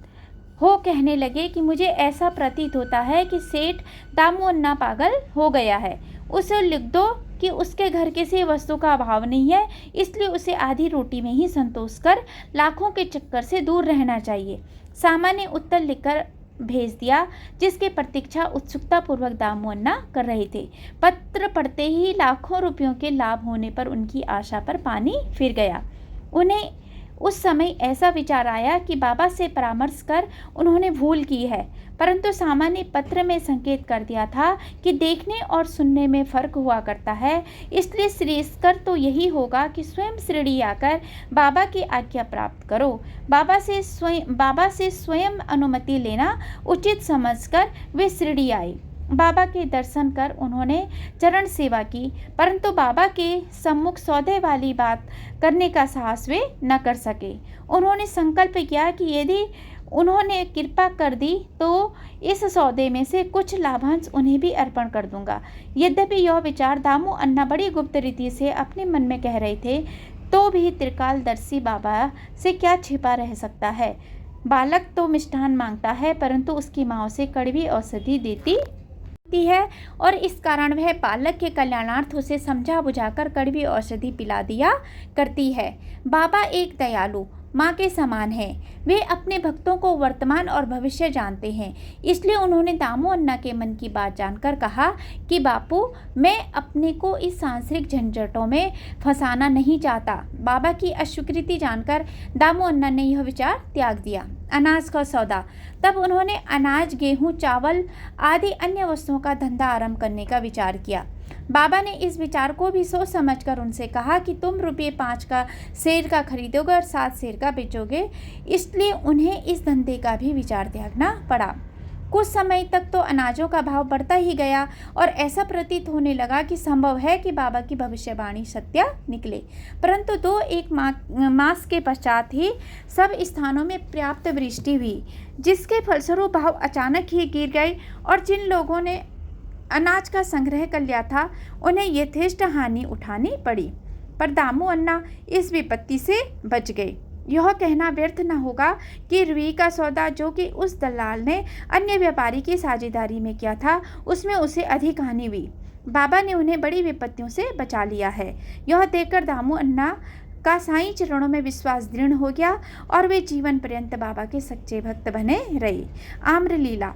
हो कहने लगे कि मुझे ऐसा प्रतीत होता है कि सेठ दामू अन्ना पागल हो गया है। उसे लिख दो कि उसके घर किसी वस्तु का अभाव नहीं है, इसलिए उसे आधी रोटी में ही संतोष कर लाखों के चक्कर से दूर रहना चाहिए। सामा ने उत्तर लिखकर भेज दिया, जिसकी प्रतीक्षा उत्सुकता पूर्वक दामू अन्ना कर रहे थे। पत्र पढ़ते ही लाखों रुपयों के लाभ होने पर उनकी आशा पर पानी फिर गया। उन्हें उस समय ऐसा विचार आया कि बाबा से परामर्श कर उन्होंने भूल की है, परंतु सामा ने पत्र में संकेत कर दिया था कि देखने और सुनने में फर्क हुआ करता है, इसलिए श्रेयस्कर तो यही होगा कि स्वयं शिरडी आकर बाबा की आज्ञा प्राप्त करो। बाबा से स्वयं अनुमति लेना उचित समझकर वे शिरडी आए। बाबा के दर्शन कर उन्होंने चरण सेवा की, परंतु बाबा के सम्मुख सौदे वाली बात करने का साहस वे न कर सके। उन्होंने संकल्प किया कि यदि उन्होंने कृपा कर दी तो इस सौदे में से कुछ लाभांश उन्हें भी अर्पण कर दूंगा। यद्यपि यह विचार दामू अन्ना बड़ी गुप्त रीति से अपने मन में कह रहे थे, तो भी त्रिकालदर्शी बाबा से क्या छिपा रह सकता है। बालक तो मिष्ठान मांगता है, परंतु उसकी माँ उसे कड़वी औषधि देती है, और इस कारण वह बालक के कल्याणार्थ उसे समझा बुझाकर कड़वी औषधि पिला दिया करती है। बाबा एक दयालु माँ के समान है। वे अपने भक्तों को वर्तमान और भविष्य जानते हैं, इसलिए उन्होंने दामू अन्ना के मन की बात जानकर कहा कि बापू, मैं अपने को इस सांसारिक झंझटों में फंसाना नहीं चाहता। बाबा की अस्वीकृति जानकर दामू अन्ना ने यह विचार त्याग दिया। अनाज का सौदा। तब उन्होंने अनाज, गेहूं, चावल आदि अन्य वस्तुओं का धंधा आरंभ करने का विचार किया। बाबा ने इस विचार को भी सोच समझकर उनसे कहा कि तुम रुपये 5 का शेर का खरीदोगे और 7 शेर का बेचोगे, इसलिए उन्हें इस धंधे का भी विचार त्यागना पड़ा। कुछ समय तक तो अनाजों का भाव बढ़ता ही गया और ऐसा प्रतीत होने लगा कि संभव है कि बाबा की भविष्यवाणी सत्य निकले। परंतु 2-1 मास के पश्चात ही सब स्थानों में पर्याप्त वृष्टि हुई, जिसके फलस्वरूप भाव अचानक ही गिर गए और जिन लोगों ने अनाज का संग्रह कर लिया था उन्हें यथेष्ट हानि उठानी पड़ी। पर दामू अन्ना इस विपत्ति से बच गए। यह कहना व्यर्थ न होगा कि रुई का सौदा जो कि उस दलाल ने अन्य व्यापारी की साझेदारी में किया था, उसमें उसे अधिक हानि हुई। बाबा ने उन्हें बड़ी विपत्तियों से बचा लिया है। यह देखकर दामू अन्ना का साईं चरणों में विश्वास दृढ़ हो गया और वे जीवन पर्यंत बाबा के सच्चे भक्त बने रहे। आम्रलीला।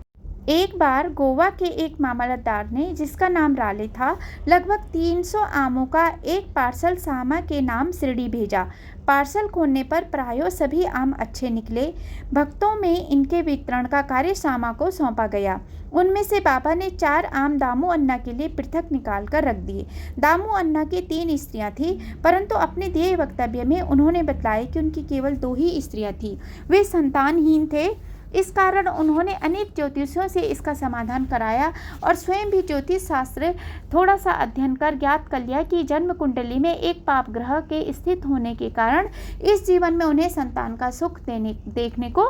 एक बार गोवा के एक मामलतदार ने, जिसका नाम राले था, लगभग 300 आमों का एक पार्सल सामा के नाम शिरडी भेजा। पार्सल खोलने पर प्रायों सभी आम अच्छे निकले। भक्तों में इनके वितरण का कार्य सामा को सौंपा गया। उनमें से बाबा ने 4 आम दामू अन्ना के लिए पृथक निकाल कर रख दिए। दामू अन्ना की 3 स्त्रियां थीं, परंतु अपने दिए वक्तव्य में उन्होंने बतलाया कि उनकी केवल 2 ही स्त्रियां थीं। वे संतानहीन थे। इस कारण उन्होंने अनेक ज्योतिषियों से इसका समाधान कराया और स्वयं भी ज्योतिष शास्त्र थोड़ा सा अध्ययन कर ज्ञात कर लिया कि जन्म कुंडली में एक पाप ग्रह के स्थित होने के कारण इस जीवन में उन्हें संतान का सुख देखने को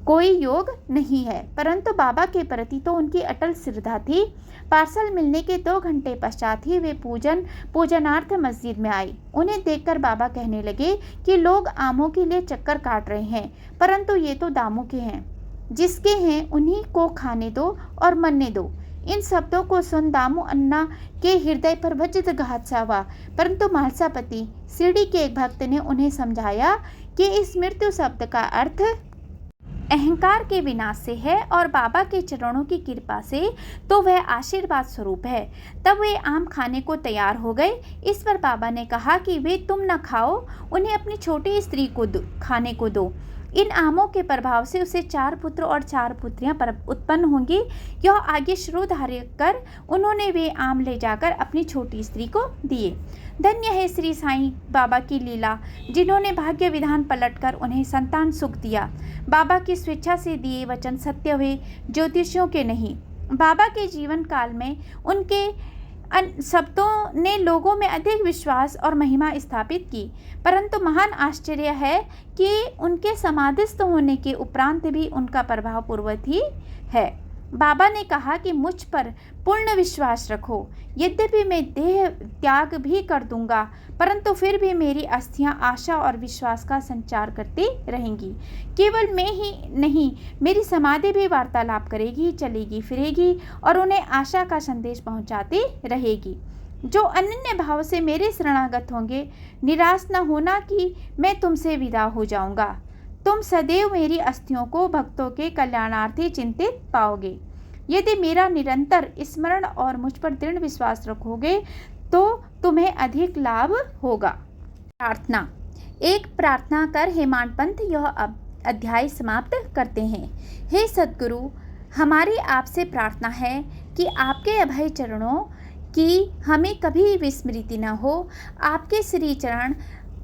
कोई योग नहीं है। परंतु बाबा के प्रति तो उनकी अटल श्रद्धा थी। पार्सल मिलने के 2 घंटे पश्चात ही वे पूजनार्थ मस्जिद में आई। उन्हें देखकर बाबा कहने लगे कि लोग आमों के लिए चक्कर काट रहे हैं, परंतु ये तो दामू के हैं। जिसके हैं उन्हीं को खाने दो और मरने दो। इन शब्दों को सुन दामू अन्ना के हृदय पर वज्रघात सा हुआ, परंतु महालसापति शिरडी के एक भक्त ने उन्हें समझाया कि इस मृत्यु शब्द का अर्थ अहंकार के विनाश से है और बाबा के चरणों की कृपा से तो वह आशीर्वाद स्वरूप है। तब वे आम खाने को तैयार हो गए। इस पर बाबा ने कहा कि वे तुम न खाओ, उन्हें अपनी छोटी स्त्री को खाने को दो। इन आमों के प्रभाव से उसे 4 पुत्र और 4 पुत्रियां उत्पन्न होंगी। यह आगे शुरू धार्य कर उन्होंने वे आम ले जाकर अपनी छोटी स्त्री को दिए। धन्य है श्री साईं बाबा की लीला, जिन्होंने भाग्य विधान पलटकर उन्हें संतान सुख दिया। बाबा की स्वेच्छा से दिए वचन सत्य हुए, ज्योतिषियों के नहीं। बाबा के जीवन काल में उनके शब्दों ने लोगों में अधिक विश्वास और महिमा स्थापित की, परंतु महान आश्चर्य है कि उनके समाधिस्थ होने के उपरांत भी उनका प्रभाव पूर्ववत ही है। बाबा ने कहा कि मुझ पर पूर्ण विश्वास रखो। यद्यपि मैं देह त्याग भी कर दूंगा, परंतु फिर भी मेरी अस्थियां आशा और विश्वास का संचार करती रहेंगी। केवल मैं ही नहीं, मेरी समाधि भी वार्तालाप करेगी, चलेगी फिरेगी और उन्हें आशा का संदेश पहुंचाती रहेगी। जो अनन्य भाव से मेरे शरणागत होंगे, निराश न होना कि मैं तुमसे विदा हो जाऊंगा। तुम सदैव मेरी अस्थियों को भक्तों के कल्याणार्थी चिंतित पाओगे। यदि मेरा निरंतर स्मरण और मुझ पर दृढ़ विश्वास रखोगे तो तुम्हें अधिक लाभ होगा। प्रार्थना। एक प्रार्थना कर हेमाड पंथ यह अध्याय समाप्त करते हैं। हे सद्गुरु, हमारी आपसे प्रार्थना है कि आपके अभय चरणों की हमें कभी विस्मृति न हो। आपके श्री चरण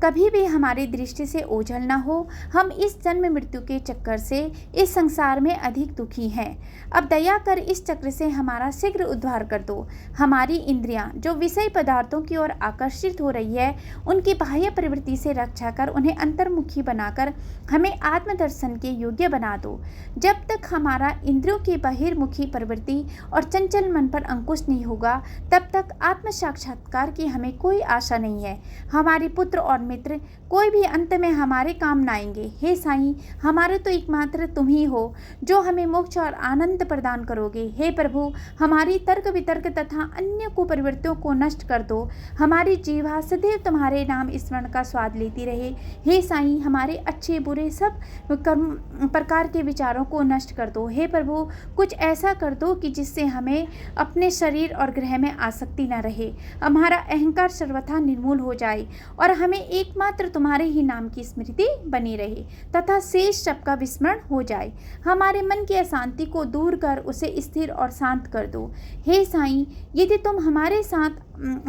कभी भी हमारी दृष्टि से ओझल न हो। हम इस जन्म मृत्यु के चक्कर से इस संसार में अधिक दुखी हैं। अब दया कर इस चक्र से हमारा शीघ्र उद्धार कर दो। हमारी इंद्रियां जो विषय पदार्थों की ओर आकर्षित हो रही है, उनकी बाह्य प्रवृत्ति से रक्षा कर उन्हें अंतर्मुखी बनाकर हमें आत्मदर्शन के योग्य बना दो। जब तक हमारा इंद्रियों की बहिर्मुखी प्रवृत्ति और चंचल मन पर अंकुश नहीं होगा, तब तक आत्म साक्षात्कार की हमें कोई आशा नहीं है। हमारे पुत्र और मित्र कोई भी अंत में हमारे काम न आएंगे। हे साईं, हमारे तो एकमात्र तुम ही हो जो हमें मोक्ष और आनंद प्रदान करोगे। हे प्रभु, हमारी तर्क वितर्क तथा अन्य कुप्रवृत्तियों को नष्ट कर दो। हमारी जीवा सदैव तुम्हारे नाम स्मरण का स्वाद लेती रहे। हे साईं, हमारे अच्छे बुरे सब प्रकार के विचारों को नष्ट कर दो। हे प्रभु, कुछ ऐसा कर दो कि जिससे हमें अपने शरीर और ग्रह में आसक्ति न रहे। हमारा अहंकार सर्वथा निर्मूल हो जाए और हमें एकमात्र तुम्हारे ही नाम की स्मृति बनी रहे तथा शेष सब का विस्मरण हो जाए। हमारे मन की अशांति को दूर कर उसे स्थिर और शांत कर दो। हे साईं, यदि तुम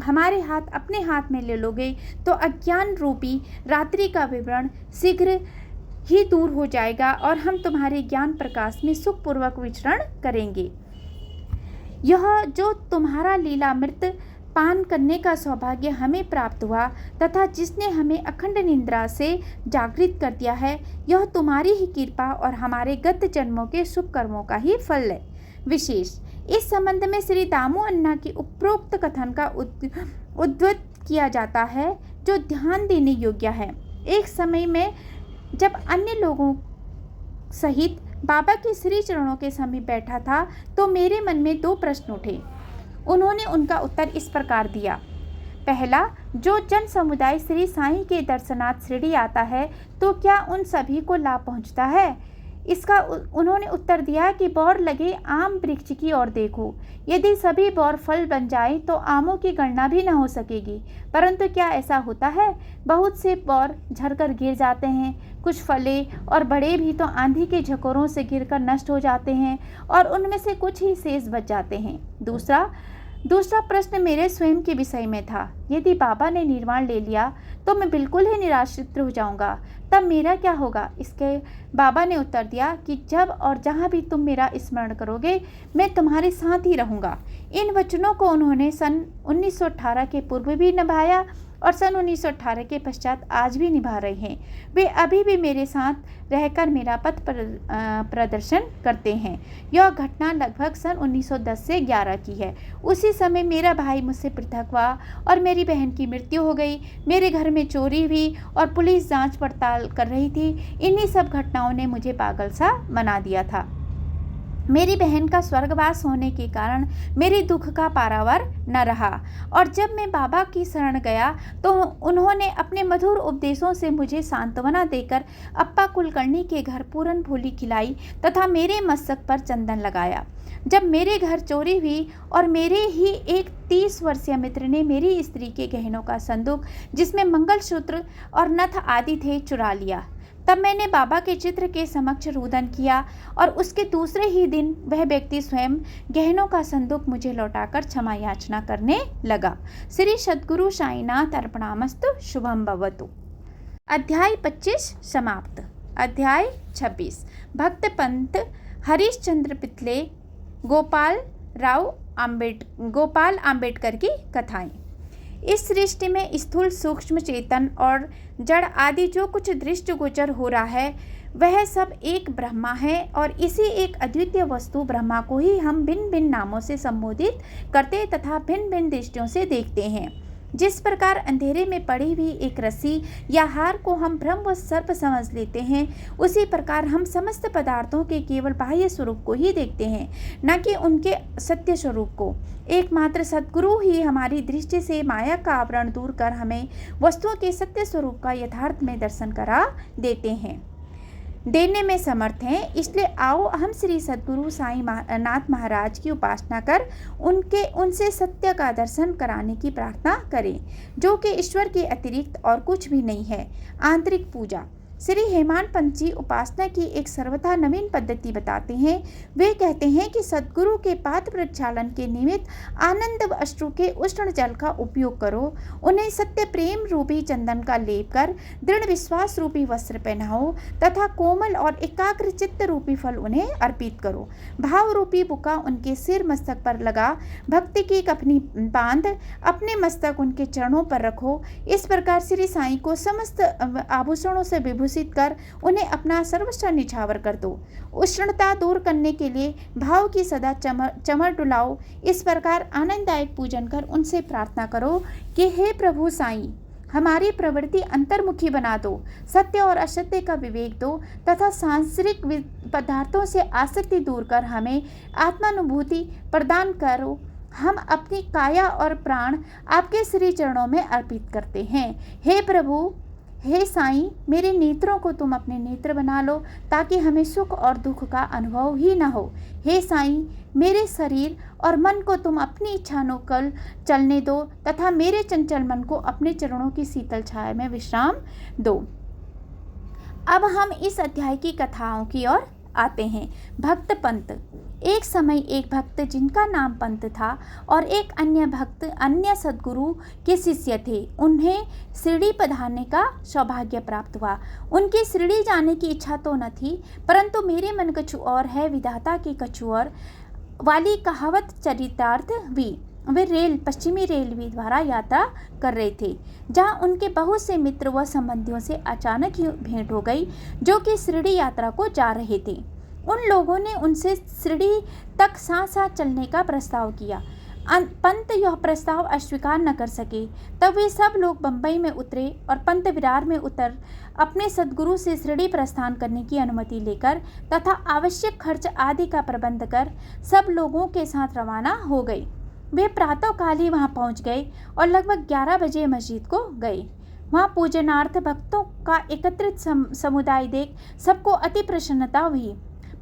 हमारे हाथ अपने हाथ में ले लोगे तो अज्ञान रूपी रात्रि का विवरण शीघ्र ही दूर हो जाएगा और हम तुम्हारे ज्ञान प्रकाश में सुखपूर्वक विचरण करेंगे। यह जो तुम्हारा लीलामृत पान करने का सौभाग्य हमें प्राप्त हुआ तथा जिसने हमें अखंड निद्रा से जागृत कर दिया है, यह तुम्हारी ही कृपा और हमारे गत जन्मों के शुभ कर्मों का ही फल है। विशेष इस संबंध में श्री दामू अन्ना की उपरोक्त कथन का उद्धृत किया जाता है, जो ध्यान देने योग्य है। एक समय में जब अन्य लोगों सहित बाबा के श्री चरणों के समीप बैठा था तो मेरे मन में 2 प्रश्न उठे। उन्होंने उनका उत्तर इस प्रकार दिया। पहला, जो जन समुदाय श्री साईं के दर्शनार्थ शिरडी आता है तो क्या उन सभी को लाभ पहुंचता है? इसका उन्होंने उत्तर दिया कि बौर लगे आम वृक्ष की ओर देखो। यदि सभी बौर फल बन जाए तो आमों की गणना भी न हो सकेगी, परंतु क्या ऐसा होता है? बहुत से बौर झड़कर गिर जाते हैं, कुछ फले और बड़े भी तो आंधी के झकोरों से गिरकर नष्ट हो जाते हैं और उनमें से कुछ ही शेष बच जाते हैं। दूसरा प्रश्न मेरे स्वयं के विषय में था। यदि बाबा ने निर्वाण ले लिया तो मैं बिल्कुल ही निराश्रित हो जाऊंगा, तब मेरा क्या होगा? इसके बाबा ने उत्तर दिया कि जब और जहाँ भी तुम मेरा स्मरण करोगे मैं तुम्हारे साथ ही रहूँगा। इन वचनों को उन्होंने सन 1918 के पूर्व भी निभाया और सन 1918 के पश्चात आज भी निभा रहे हैं। वे अभी भी मेरे साथ रहकर मेरा पथ प्रदर्शन करते हैं। यह घटना लगभग सन 1910 से 11 की है। उसी समय मेरा भाई मुझसे पृथक हुआ और मेरी बहन की मृत्यु हो गई। मेरे घर में चोरी हुई और पुलिस जांच पड़ताल कर रही थी। इन्हीं सब घटनाओं ने मुझे पागल सा बना दिया था। मेरी बहन का स्वर्गवास होने के कारण मेरे दुख का पारावार न रहा और जब मैं बाबा की शरण गया तो उन्होंने अपने मधुर उपदेशों से मुझे सांत्वना देकर अप्पा कुलकर्णी के घर पूरन फूली खिलाई तथा मेरे मस्तक पर चंदन लगाया। जब मेरे घर चोरी हुई और मेरे ही एक 30 वर्षीय मित्र ने मेरी स्त्री के गहनों का संदूक, जिसमें मंगलसूत्र और नथ आदि थे, चुरा लिया, तब मैंने बाबा के चित्र के समक्ष रुदन किया और उसके दूसरे ही दिन वह व्यक्ति स्वयं गहनों का संदूक मुझे लौटाकर क्षमा याचना करने लगा। श्री सद्गुरु साईनाथ अर्पणामस्तु। शुभम भवतु। अध्याय 25 समाप्त। अध्याय 26 भक्त पंत हरिश्चंद्र पितले गोपाल आम्बेडकर की कथाएं। इस सृष्टि में स्थूल सूक्ष्म चेतन और जड़ आदि जो कुछ दृष्टिगोचर हो रहा है वह सब एक ब्रह्मा है और इसी एक अद्वितीय वस्तु ब्रह्मा को ही हम भिन्न भिन्न नामों से संबोधित करते तथा भिन्न भिन्न दृष्टियों से देखते हैं। जिस प्रकार अंधेरे में पड़ी हुई एक रस्सी या हार को हम ब्रह्म व सर्प समझ लेते हैं, उसी प्रकार हम समस्त पदार्थों के केवल बाह्य स्वरूप को ही देखते हैं, न कि उनके सत्य स्वरूप को। एकमात्र सद्गुरु ही हमारी दृष्टि से माया का आवरण दूर कर हमें वस्तुओं के सत्य स्वरूप का यथार्थ में दर्शन करा देने में समर्थ हैं। इसलिए आओ हम श्री सद्गुरु साईं नाथ महाराज की उपासना कर उनसे सत्य का दर्शन कराने की प्रार्थना करें, जो कि ईश्वर के अतिरिक्त और कुछ भी नहीं है। आंतरिक पूजा। श्री हेमान पंत जी उपासना की एक सर्वथा नवीन पद्धति बताते हैं। वे कहते हैं कि सद्गुरु के पाद प्रक्षालन के निमित्त आनंद अश्रु के उष्ण जल का उपयोग करो, उन्हें सत्य प्रेम रूपी चंदन का लेप कर दृढ़ विश्वास रूपी वस्त्र पहनाओ तथा कोमल और एकाग्र चित्त रूपी फल उन्हें अर्पित करो। भाव रूपी बुका उनके सिर मस्तक पर लगा भक्ति की कफनी बांध अपने मस्तक उनके चरणों पर रखो। इस प्रकार श्री साईं को समस्त आभूषणों से विभूषित कर उन्हें अपना सर्वस्व निछावर कर दो। उष्णता दूर करने के लिए भाव की सदा चमर डुलाओ। इस प्रकार आनंददायक पूजन कर उनसे प्रार्थना करो कि हे प्रभु साईं, हमारी प्रवृत्ति अंतर्मुखी बना दो, सत्य और असत्य का विवेक दो तथा सांसारिक पदार्थों से आसक्ति दूर कर हमें आत्मानुभूति प्रदान करो। हम अपनी काया और प्राण आपके श्री चरणों में अर्पित करते हैं। हे प्रभु, हे साईं, मेरे नेत्रों को तुम अपने नेत्र बना लो ताकि हमें सुख और दुख का अनुभव ही न हो। हे साईं, मेरे शरीर और मन को तुम अपनी इच्छानुकूल चलने दो तथा मेरे चंचल मन को अपने चरणों की शीतल छाया में विश्राम दो। अब हम इस अध्याय की कथाओं की ओर आते हैं। भक्त पंत। एक समय एक भक्त जिनका नाम पंत था और एक अन्य भक्त अन्य सद्गुरु के शिष्य थे, उन्हें शिरडी पधारने का सौभाग्य प्राप्त हुआ। उनकी शिरडी जाने की इच्छा तो न थी, परंतु मेरे मन कछु और है, विधाता की कछु और वाली कहावत चरितार्थ हुई। वे पश्चिमी रेलवे द्वारा यात्रा कर रहे थे, जहां उनके बहुत से मित्र व संबंधियों से अचानक ही भेंट हो गई, जो कि शिरडी यात्रा को जा रहे थे। उन लोगों ने उनसे शिरडी तक साथ साथ चलने का प्रस्ताव किया। पंत यह प्रस्ताव अस्वीकार न कर सके। तब वे सब लोग बंबई में उतरे और पंत विरार में उतर अपने सद्गुरु से शिरडी प्रस्थान करने की अनुमति लेकर तथा आवश्यक खर्च आदि का प्रबंध कर सब लोगों के साथ रवाना हो गए। वे प्रातःकाल ही वहां पहुंच गए और लगभग 11 बजे मस्जिद को गए। वहां पूजनार्थ भक्तों का एकत्रित समुदाय देख सबको अति प्रसन्नता हुई,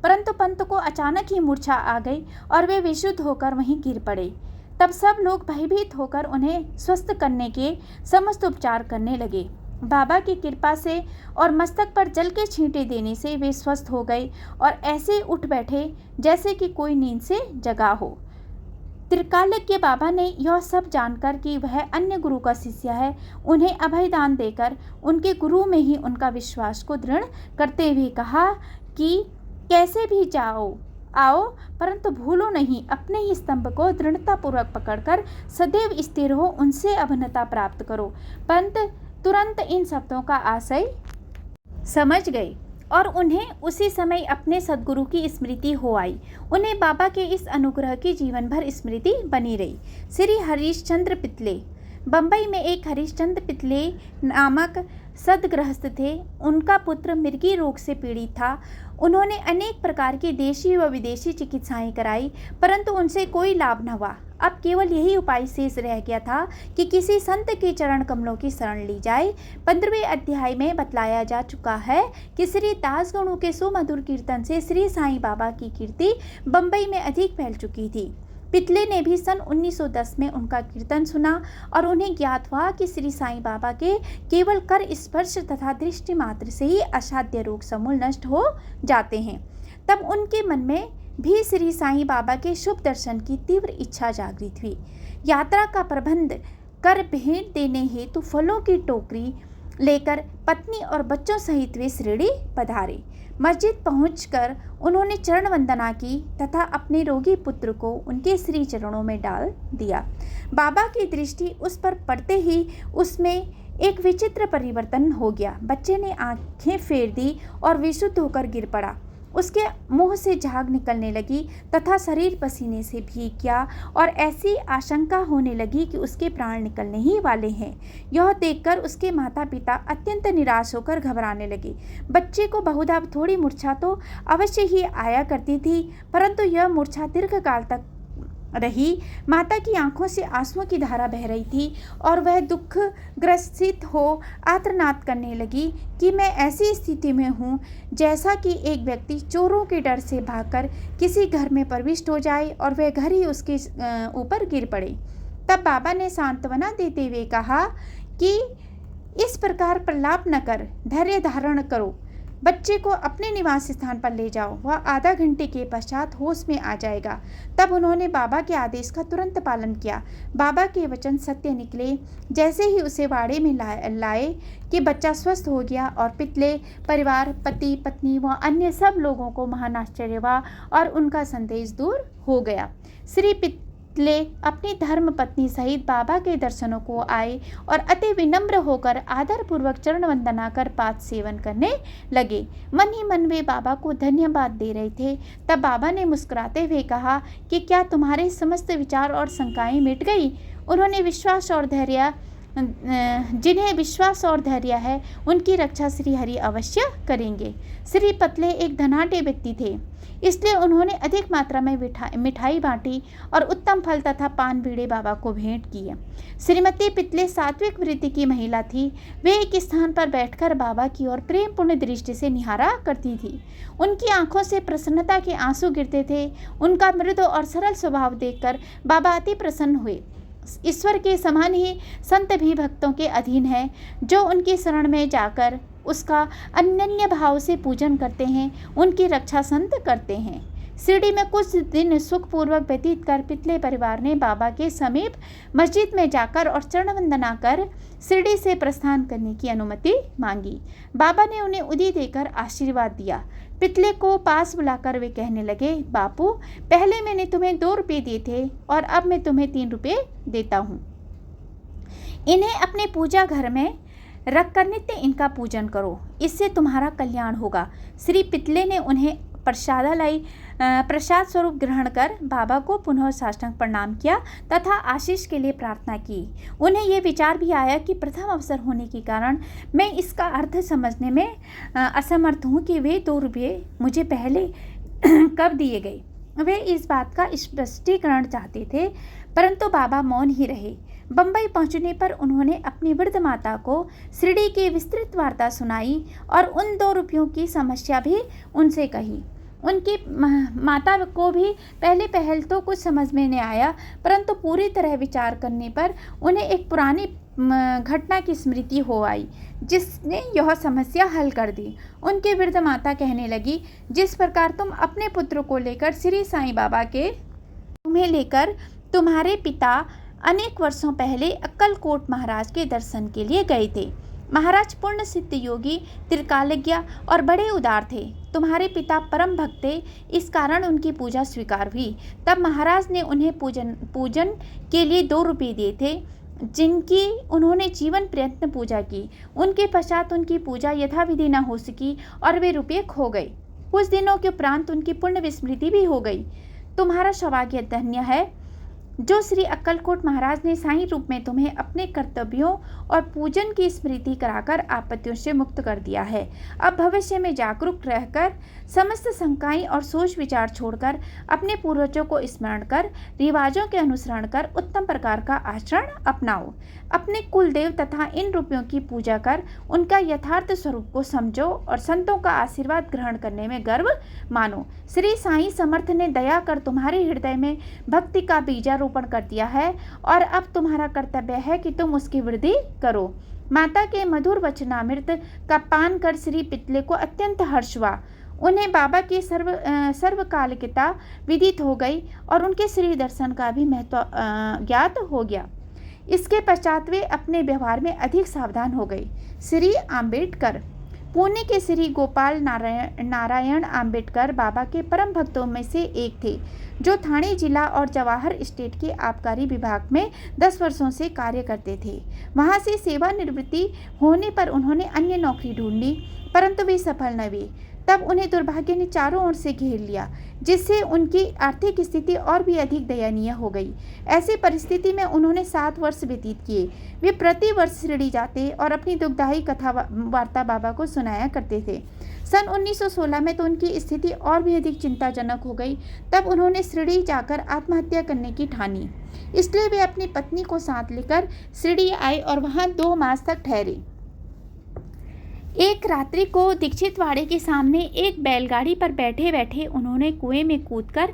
परंतु पंत को अचानक ही मूर्छा आ गई और वे विशुद्ध होकर वहीं गिर पड़े। तब सब लोग भयभीत होकर उन्हें स्वस्थ करने के समस्त उपचार करने लगे। बाबा की कृपा से और मस्तक पर जल के छींटे देने से वे स्वस्थ हो गए और ऐसे उठ बैठे जैसे कि कोई नींद से जगा हो। त्रिकालज्ञ बाबा ने यह सब जानकर कि वह अन्य गुरु का शिष्य है, उन्हें अभयदान देकर उनके गुरु में ही उनका विश्वास को दृढ़ करते हुए कहा कि कैसे भी आओ, परंतु भूलो नहीं, अपने ही स्तंभ को दृढ़तापूर्वक पकड़कर सदैव स्थिर हो, उनसे अभिन्नता प्राप्त करो। पंत तुरंत इन शब्दों का आशय समझ गए और उन्हें उसी समय अपने सद्गुरु की स्मृति हो आई। उन्हें बाबा के इस अनुग्रह की जीवन भर स्मृति बनी रही। श्री हरिश्चंद्र पितले। बंबई में एक हरिश्चंद्र पितले नामक सद्गृहस्थ थे। उनका पुत्र मिर्गी रोग से पीड़ित था। उन्होंने अनेक प्रकार की देशी व विदेशी चिकित्साएं कराई, परंतु उनसे कोई लाभ न हुआ। अब केवल यही उपाय शेष रह गया था कि किसी संत के चरण कमलों की शरण ली जाए। 15वें अध्याय में बतलाया जा चुका है कि श्री दासगणों के सुमधुर कीर्तन से श्री साईं बाबा की कीर्ति बंबई में अधिक फैल चुकी थी। पितले ने भी सन 1910 में उनका कीर्तन सुना और उन्हें ज्ञात हुआ कि श्री साईं बाबा के केवल कर स्पर्श तथा दृष्टि मात्र से ही असाध्य रोग समूल नष्ट हो जाते हैं। तब उनके मन में भी श्री साईं बाबा के शुभ दर्शन की तीव्र इच्छा जागृत हुई। यात्रा का प्रबंध कर भेंट देने हेतु फलों की टोकरी लेकर पत्नी और बच्चों सहित वे शिरडी पधारे। मस्जिद पहुंचकर उन्होंने चरण वंदना की तथा अपने रोगी पुत्र को उनके श्री चरणों में डाल दिया। बाबा की दृष्टि उस पर पड़ते ही उसमें एक विचित्र परिवर्तन हो गया। बच्चे ने आंखें फेर दी और विशुद्ध होकर गिर पड़ा। उसके मुंह से झाग निकलने लगी तथा शरीर पसीने से भीग गया और ऐसी आशंका होने लगी कि उसके प्राण निकलने ही वाले हैं। यह देखकर उसके माता पिता अत्यंत निराश होकर घबराने लगे। बच्चे को बहुधा थोड़ी मूर्छा तो अवश्य ही आया करती थी, परंतु यह मूर्छा दीर्घकाल तक रही। माता की आंखों से आंसुओं की धारा बह रही थी और वह दुख ग्रसित हो आर्तनाद करने लगी कि मैं ऐसी स्थिति में हूँ जैसा कि एक व्यक्ति चोरों के डर से भागकर किसी घर में प्रविष्ट हो जाए और वह घर ही उसके ऊपर गिर पड़े। तब बाबा ने सांत्वना देते हुए कहा कि इस प्रकार प्रलाप न कर, धैर्य धारण करो, बच्चे को अपने निवास स्थान पर ले जाओ, वह आधा घंटे के पश्चात होश में आ जाएगा। तब उन्होंने बाबा के आदेश का तुरंत पालन किया। बाबा के वचन सत्य निकले। जैसे ही उसे वाड़े में लाए कि बच्चा स्वस्थ हो गया और पितले परिवार, पति पत्नी व अन्य सब लोगों को महान आश्चर्य हुआ और उनका संदेश दूर हो गया। श्री पितले अपनी धर्म पत्नी सहित बाबा के दर्शनों को आए और अति विनम्र होकर आदर पूर्वक चरण वंदना कर पाद सेवन करने लगे। मन ही मन वे बाबा को धन्यवाद दे रहे थे। तब बाबा ने मुस्कुराते हुए कहा कि क्या तुम्हारे समस्त विचार और शंकाएं मिट गई? उन्होंने विश्वास और धैर्य जिन्हें विश्वास और धैर्य है, उनकी रक्षा श्री हरि अवश्य करेंगे। श्री पतले एक धनाढ्य व्यक्ति थे, इसलिए उन्होंने अधिक मात्रा में मिठाई बांटी और उत्तम फल तथा पान बीड़े बाबा को भेंट किए। श्रीमती पितले सात्विक वृत्ति की महिला थी। वे एक स्थान पर बैठकर बाबा की ओर प्रेमपूर्ण दृष्टि से निहारा करती थी। उनकी आंखों से प्रसन्नता के आंसू गिरते थे। उनका मृदु और सरल स्वभाव देखकर बाबा अति प्रसन्न हुए। ईश्वर के समान ही संत भी भक्तों के अधीन है। जो उनकी शरण में जाकर उसका अनन्य भाव से पूजन करते हैं, उनकी रक्षा संत करते हैं। शिरडी में कुछ दिन सुखपूर्वक व्यतीत कर पितले परिवार ने बाबा के समीप मस्जिद में जाकर और चरण वंदना कर शिरडी से प्रस्थान करने की अनुमति मांगी। बाबा ने उन्हें उदी देकर आशीर्वाद दिया। पितले को पास बुलाकर वे कहने लगे, बापू, पहले मैंने तुम्हें 2 रुपये दिए थे और अब मैं तुम्हें 3 रुपये देता हूँ। इन्हें अपने पूजा घर में रख कर नित्य इनका पूजन करो, इससे तुम्हारा कल्याण होगा। श्री पितले ने उन्हें प्रसाद स्वरूप ग्रहण कर बाबा को पुनः साष्टांग प्रणाम किया तथा आशीष के लिए प्रार्थना की। उन्हें यह विचार भी आया कि प्रथम अवसर होने के कारण मैं इसका अर्थ समझने में असमर्थ हूँ कि वे 2 रुपये मुझे पहले कब दिए गए। वे इस बात का स्पष्टीकरण चाहते थे, परंतु बाबा मौन ही रहे। बम्बई पहुंचने पर उन्होंने अपनी वृद्ध माता को शिरडी की विस्तृत वार्ता सुनाई और उन 2 रुपयों की समस्या भी उनसे कही। उनकी माता को भी पहले पहल तो कुछ समझ में नहीं आया, परंतु पूरी तरह विचार करने पर उन्हें एक पुरानी घटना की स्मृति हो आई, जिसने यह समस्या हल कर दी। उनकी वृद्ध माता कहने लगी, जिस प्रकार तुम अपने पुत्र को लेकर श्री साईं बाबा के तुम्हें लेकर तुम्हारे पिता अनेक वर्षों पहले अक्कलकोट महाराज के दर्शन के लिए गए थे। महाराज पूर्ण सिद्ध योगी, त्रिकालज्ञ और बड़े उदार थे। तुम्हारे पिता परम भक्त थे, इस कारण उनकी पूजा स्वीकार हुई। तब महाराज ने उन्हें पूजन के लिए 2 रुपये दिए थे, जिनकी उन्होंने जीवन प्रयत्न पूजा की। उनके पश्चात उनकी पूजा यथाविधि न हो सकी और वे रुपये खो गए। कुछ दिनों के उपरांत उनकी पुण्य विस्मृति भी हो गई। तुम्हारा सौभाग्य धन्य है जो श्री अक्कलकोट महाराज ने साईं रूप में तुम्हें अपने कर्तव्यों और पूजन की स्मृति कराकर आपत्तियों से मुक्त कर दिया है। अब भविष्य में जागरूक रहकर समस्त शंकाएं और सोच विचार छोड़कर अपने पूर्वजों को स्मरण कर रिवाजों के अनुसरण कर उत्तम प्रकार का आचरण अपनाओ। अपने कुलदेव तथा इन रुपयों की पूजा कर उनका यथार्थ स्वरूप को समझो और संतों का आशीर्वाद ग्रहण करने में गर्व मानो। श्री साईं समर्थ ने दया कर तुम्हारे हृदय में भक्ति का बीजारोपण कर दिया है और अब तुम्हारा कर्तव्य है कि तुम उसकी वृद्धि करो। माता के मधुर वचनामृत का पान कर श्री पितले को अत्यंत हर्ष हुआ। उन्हें बाबा की सर्वकालिकता विदित हो गई और उनके श्री दर्शन का भी महत्व ज्ञात हो गया। इसके पश्चात वे अपने व्यवहार में अधिक सावधान हो गए। श्री आम्बेडकर पुणे के श्री गोपाल नारायण आम्बेडकर बाबा के परम भक्तों में से एक थे, जो ठाणे जिला और जवाहर स्टेट के आबकारी विभाग में 10 वर्षों से कार्य करते थे। वहां से सेवानिवृत्ति होने पर उन्होंने अन्य नौकरी ढूंढ ली, परंतु वे सफल न हुए। तब उन्हें दुर्भाग्य ने चारों ओर से घेर लिया, जिससे उनकी आर्थिक स्थिति और भी अधिक दयनीय हो गई। ऐसी परिस्थिति में उन्होंने 7 वर्ष व्यतीत किए। वे प्रति वर्ष शिरडी जाते और अपनी दुखदायी कथा वार्ता बाबा को सुनाया करते थे। सन 1916 में तो उनकी स्थिति और भी अधिक चिंताजनक हो गई। तब उन्होंने शिरडी जाकर आत्महत्या करने की ठानी। इसलिए वे अपनी पत्नी को साथ लेकर शिरडी आए और वहाँ 2 मास तक ठहरे। एक रात्रि को दीक्षितवाड़े के सामने एक बैलगाड़ी पर बैठे बैठे उन्होंने कुएं में कूदकर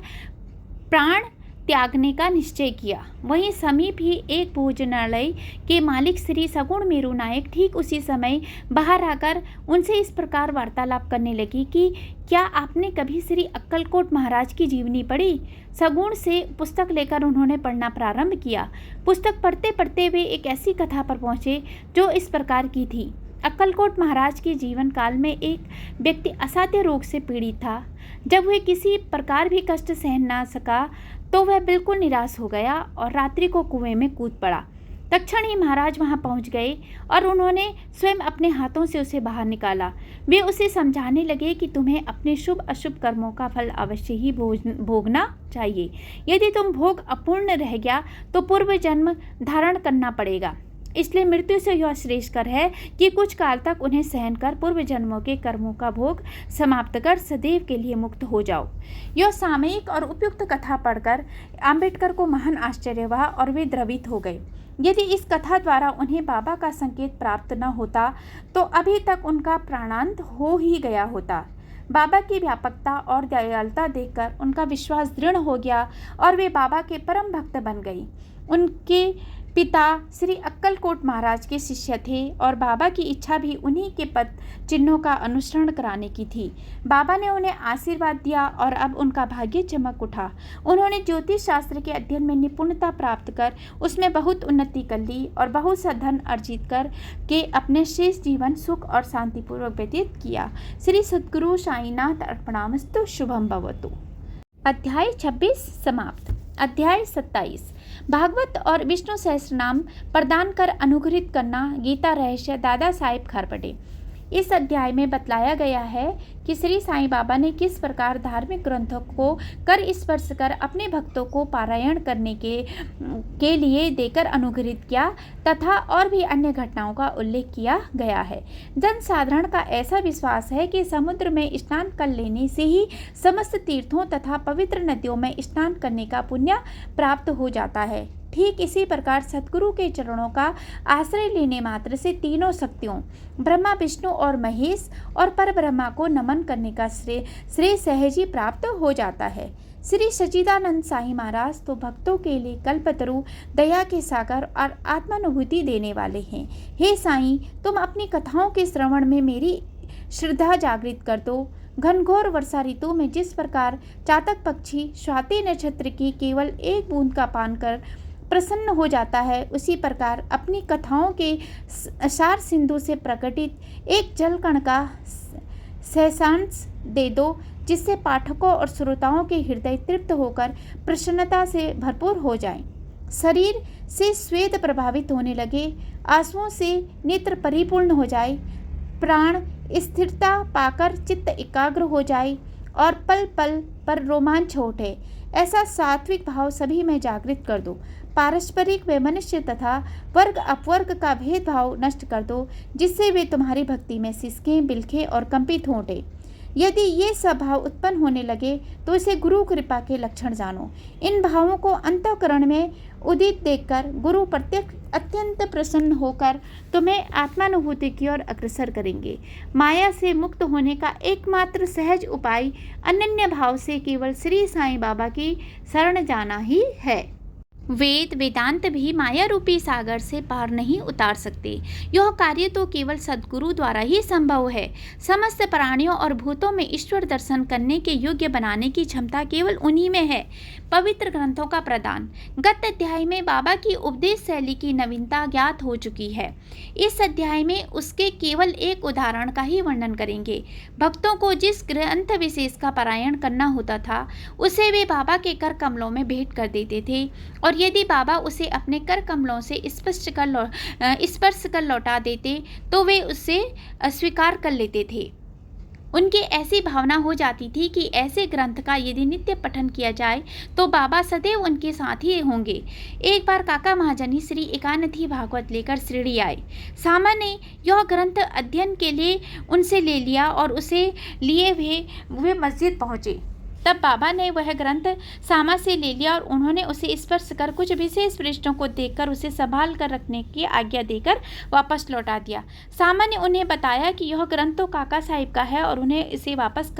प्राण त्यागने का निश्चय किया। वहीं समीप ही एक भोजनालय के मालिक श्री सगुण मेरू नायक ठीक उसी समय बाहर आकर उनसे इस प्रकार वार्तालाप करने लगी कि क्या आपने कभी श्री अक्कलकोट महाराज की जीवनी पढ़ी? सगुण से पुस्तक लेकर उन्होंने पढ़ना प्रारंभ किया। पुस्तक पढ़ते पढ़ते वे एक ऐसी कथा पर पहुँचे जो इस प्रकार की थी। अक्कलकोट महाराज के जीवन काल में एक व्यक्ति असाध्य रोग से पीड़ित था। जब वह किसी प्रकार भी कष्ट सहन ना सका तो वह बिल्कुल निराश हो गया और रात्रि को कुएं में कूद पड़ा। तत्क्षण ही महाराज वहां पहुंच गए और उन्होंने स्वयं अपने हाथों से उसे बाहर निकाला। वे उसे समझाने लगे कि तुम्हें अपने शुभ अशुभ कर्मों का फल अवश्य ही भोगना चाहिए। यदि तुम भोग अपूर्ण रह गया तो पूर्व जन्म धारण करना पड़ेगा। इसलिए मृत्यु से यह श्रेष्ठकर है कि कुछ काल तक उन्हें सहन कर पूर्व जन्मों के कर्मों का भोग समाप्त कर सदैव के लिए मुक्त हो जाओ। यह सामयिक और उपयुक्त कथा पढ़कर आम्बेडकर को महान आश्चर्य हुआ और वे द्रवित हो गए। यदि इस कथा द्वारा उन्हें बाबा का संकेत प्राप्त न होता तो अभी तक उनका प्राणांत हो ही गया होता। बाबा की व्यापकता और दयालुता देखकर उनका विश्वास दृढ़ हो गया और वे बाबा के परम भक्त बन गई। उनके पिता श्री अक्कलकोट महाराज के शिष्य थे और बाबा की इच्छा भी उन्हीं के पद चिन्हों का अनुसरण कराने की थी। बाबा ने उन्हें आशीर्वाद दिया और अब उनका भाग्य चमक उठा। उन्होंने ज्योतिष शास्त्र के अध्ययन में निपुणता प्राप्त कर उसमें बहुत उन्नति कर ली और बहुत सा धन अर्जित कर के अपने शेष जीवन सुख और शांतिपूर्वक व्यतीत किया। श्री सद्गुरु साईनाथ अर्पणामस्तु। शुभम भवतु। अध्याय 26 समाप्त। अध्याय 27 भागवत और विष्णु सहस्रनाम प्रदान कर अनुग्रहित करना। गीता रहस्य दादा साहेब खारपटे। इस अध्याय में बतलाया गया है कि श्री साईं बाबा ने किस प्रकार धार्मिक ग्रंथों को कर स्पर्श कर अपने भक्तों को पारायण करने के लिए देकर अनुग्रहित किया तथा और भी अन्य घटनाओं का उल्लेख किया गया है। जनसाधारण का ऐसा विश्वास है कि समुद्र में स्नान कर लेने से ही समस्त तीर्थों तथा पवित्र नदियों में स्नान करने का पुण्य प्राप्त हो जाता है। ठीक इसी प्रकार सद्गुरु के चरणों का आश्रय लेने मात्र से तीनों शक्तियों ब्रह्मा विष्णु और महेश और परब्रह्मा को नमन करने का श्रेय सहज ही प्राप्त हो जाता है। श्री सच्चिदानंद साईं महाराज तो भक्तों के लिए कल्पतरु दया के सागर और आत्मानुभूति देने वाले हैं। हे साईं, तुम अपनी कथाओं के श्रवण में मेरी श्रद्धा जागृत कर दो। घनघोर वर्षा ऋतु में जिस प्रकार चातक पक्षी स्वाति नक्षत्र की केवल एक बूंद का पान कर प्रसन्न हो जाता है, उसी प्रकार अपनी कथाओं के सार सिंधु से प्रकटित एक जल कण का सहसांश दे दो, जिससे पाठकों और श्रोताओं के हृदय तृप्त होकर प्रसन्नता से भरपूर हो जाएं। शरीर से स्वेद प्रभावित होने लगे, आंसुओं से नेत्र परिपूर्ण हो जाए, प्राण स्थिरता पाकर चित्त एकाग्र हो जाए और पल पल पर रोमांच उठे, ऐसा सात्विक भाव सभी में जागृत कर दो। पारस्परिक वैमनस्य तथा वर्ग अपवर्ग का भेदभाव नष्ट कर दो, जिससे वे तुम्हारी भक्ति में सिसकें, बिलखें और कंपित हो उठे। यदि ये सब भाव उत्पन्न होने लगे तो इसे गुरु कृपा के लक्षण जानो। इन भावों को अंतःकरण में उदित देखकर गुरु प्रत्यक्ष अत्यंत प्रसन्न होकर तुम्हें आत्मानुभूति की ओर अग्रसर करेंगे। माया से मुक्त होने का एकमात्र सहज उपाय अनन्य भाव से केवल श्री साईं बाबा की शरण जाना ही है। वेद वेदांत भी माया रूपी सागर से पार नहीं उतार सकते। यह कार्य तो केवल सद्गुरु द्वारा ही संभव है। समस्त प्राणियों और भूतों में ईश्वर दर्शन करने के योग्य बनाने की क्षमता केवल उन्हीं में है। पवित्र ग्रंथों का प्रदान। गत अध्याय में बाबा की उपदेश शैली की नवीनता ज्ञात हो चुकी है। इस अध्याय में उसके केवल एक उदाहरण का ही वर्णन करेंगे। भक्तों को जिस ग्रंथ विशेष का पारायण करना होता था उसे वे बाबा के कर कमलों में भेंट कर देते थे, और यदि बाबा उसे अपने कर कमलों से स्पर्श कर लौटा देते तो वे उसे स्वीकार कर लेते थे। उनकी ऐसी भावना हो जाती थी कि ऐसे ग्रंथ का यदि नित्य पठन किया जाए तो बाबा सदैव उनके साथ ही होंगे। एक बार काका महाजनी श्री एकानथी भागवत लेकर शिरडी आए। सामा ने यह ग्रंथ अध्ययन के लिए उनसे ले लिया और उसे लिए वे मस्जिद पहुँचे। तब बाबा ने वह ग्रंथ सामा से ले लिया और उन्होंने उसे स्पर्श कर कुछ विशेष पृष्ठों को देखकर उसे संभाल कर रखने की आज्ञा देकर वापस लौटा दिया। सामा ने उन्हें बताया कि यह ग्रंथ तो काका साहिब का है और उन्हें इसे वापस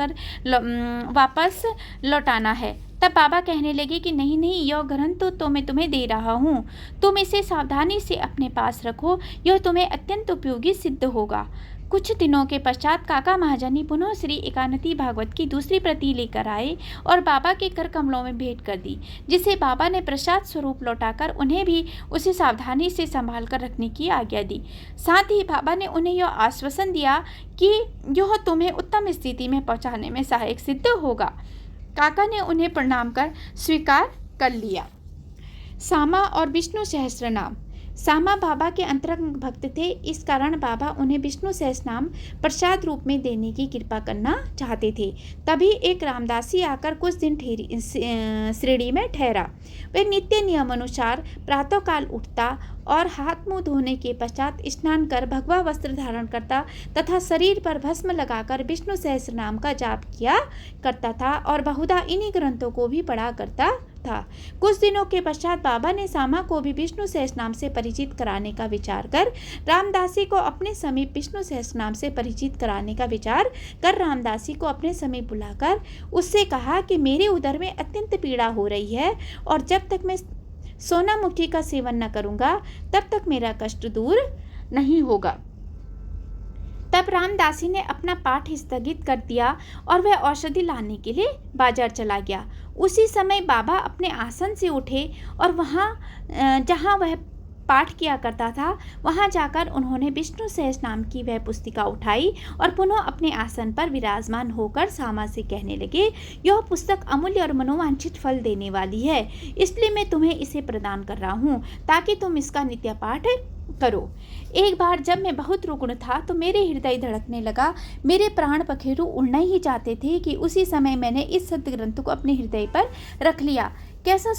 लौटाना है। तब बाबा कहने लगे कि नहीं नहीं, यह ग्रंथ तो मैं तुम्हें दे रहा हूँ, तुम इसे सावधानी से अपने पास रखो, यह तुम्हें अत्यंत उपयोगी सिद्ध होगा। कुछ दिनों के पश्चात काका महाजनी पुनः श्री एकानथी भागवत की दूसरी प्रति लेकर आए और बाबा के कर कमलों में भेंट कर दी, जिसे बाबा ने प्रसाद स्वरूप लौटाकर उन्हें भी उसे सावधानी से संभाल कर रखने की आज्ञा दी। साथ ही बाबा ने उन्हें यह आश्वासन दिया कि यह तुम्हें उत्तम स्थिति में पहुँचाने में सहायक सिद्ध होगा। काका ने उन्हें प्रणाम कर स्वीकार कर लिया। सामा और विष्णु सहस्त्रनाम। सामा बाबा के अंतरंग भक्त थे, इस कारण बाबा उन्हें विष्णु सहस्रनाम प्रसाद रूप में देने की कृपा करना चाहते थे। तभी एक रामदासी आकर कुछ दिन श्रेणी में ठहरा। वह नित्य नियम अनुसार प्रातःकाल उठता और हाथ मुंह धोने के पश्चात स्नान कर भगवा वस्त्र धारण करता तथा शरीर पर भस्म लगाकर विष्णु सहस्रनाम का जाप किया करता था और बहुधा इन्हीं ग्रंथों को भी पढ़ा करता था। कुछ दिनों के पश्चात बाबा ने सामा को भी विष्णु सहस्रनाम से परिचित कराने का विचार कर रामदासी को अपने समीप विष्णु सहस्रनाम से परिचित कराने का विचार कर रामदासी को अपने समीप बुलाकर उससे कहा कि मेरे उदर में अत्यंत पीड़ा हो रही है और जब तक मैं सोनामुखी का सेवन न करूंगा तब तक मेरा कष्ट दूर नहीं होगा। तब रामदासी ने अपना पाठ स्थगित कर दिया और वह औषधि लाने के लिए बाजार चला गया। उसी समय बाबा अपने आसन से उठे और जहाँ वह पाठ किया करता था वहां जाकर उन्होंने विष्णु सहस्रनाम की वह पुस्तिका उठाई और पुनः अपने आसन पर विराजमान होकर सामा से कहने लगे, यह पुस्तक अमूल्य और मनोवांछित फल देने वाली है, इसलिए मैं तुम्हें इसे प्रदान कर रहा हूँ ताकि तुम इसका नित्य पाठ करो। एक बार जब मैं बहुत रुग्ण था तो मेरे हृदय धड़कने लगा, मेरे प्राण पखेरु उड़ना ही चाहते थे कि उसी समय मैंने इस सदग्रंथ को अपने हृदय पर रख लिया। कैसा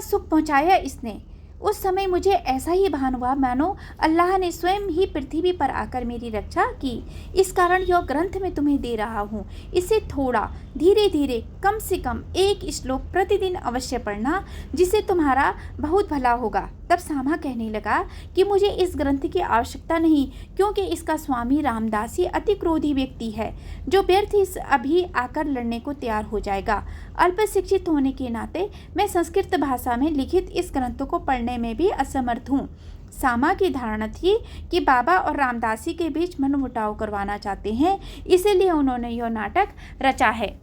सुख पहुंचाया इसने। उस समय मुझे ऐसा ही भान हुआ मानो अल्लाह ने स्वयं ही पृथ्वी पर आकर मेरी रक्षा की। इस कारण यह ग्रंथ मैं तुम्हें दे रहा हूँ, इसे थोड़ा धीरे धीरे कम से कम एक श्लोक प्रतिदिन अवश्य पढ़ना, जिससे तुम्हारा बहुत भला होगा। तब सामा कहने लगा कि मुझे इस ग्रंथ की आवश्यकता नहीं, क्योंकि इसका स्वामी रामदासी अति क्रोधी व्यक्ति है जो व्यर्थ ही अभी आकर लड़ने को तैयार हो जाएगा। अल्प शिक्षित होने के नाते मैं संस्कृत भाषा में लिखित इस ग्रंथ को पढ़ने में भी असमर्थ हूँ। सामा की धारणा थी कि बाबा और रामदासी के बीच मनमुटाव करवाना चाहते हैं, इसीलिए उन्होंने यह नाटक रचा है।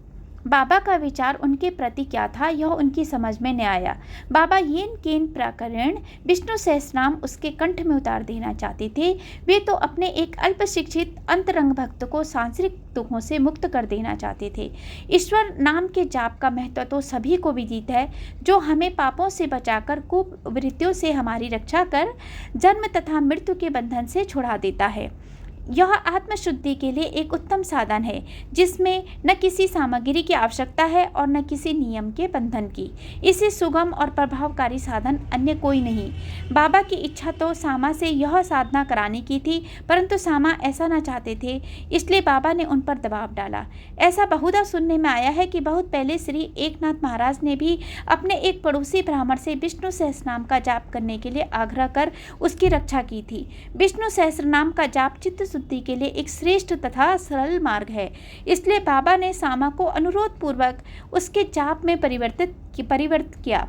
बाबा का विचार उनके प्रति क्या था यह उनकी समझ में न आया। बाबा येन केन प्रकरण विष्णु सहस्रनाम उसके कंठ में उतार देना चाहते थे। वे तो अपने एक अल्प शिक्षित अंतरंग भक्त को सांसारिक दुखों से मुक्त कर देना चाहते थे। ईश्वर नाम के जाप का महत्व तो सभी को विदित है, जो हमें पापों से बचाकर कुवृत्तियों से हमारी रक्षा कर जन्म तथा मृत्यु के बंधन से छुड़ा देता है। यह आत्मशुद्धि के लिए एक उत्तम साधन है, जिसमें न किसी सामग्री की आवश्यकता है और न किसी नियम के बंधन की। इसे सुगम और प्रभावकारी साधन अन्य कोई नहीं। बाबा की इच्छा तो सामा से यह साधना कराने की थी, परंतु सामा ऐसा न चाहते थे, इसलिए बाबा ने उन पर दबाव डाला। ऐसा बहुधा सुनने में आया है कि बहुत पहले श्री एकनाथ महाराज ने भी अपने एक पड़ोसी ब्राह्मण से विष्णु सहस्रनाम का जाप करने के लिए आग्रह कर उसकी रक्षा की थी। विष्णु सहस्रनाम का जाप चित्त शुद्धि के लिए एक श्रेष्ठ तथा सरल मार्ग है, इसलिए बाबा ने सामा को अनुरोध पूर्वक उसके जाप में परिवर्तित किया।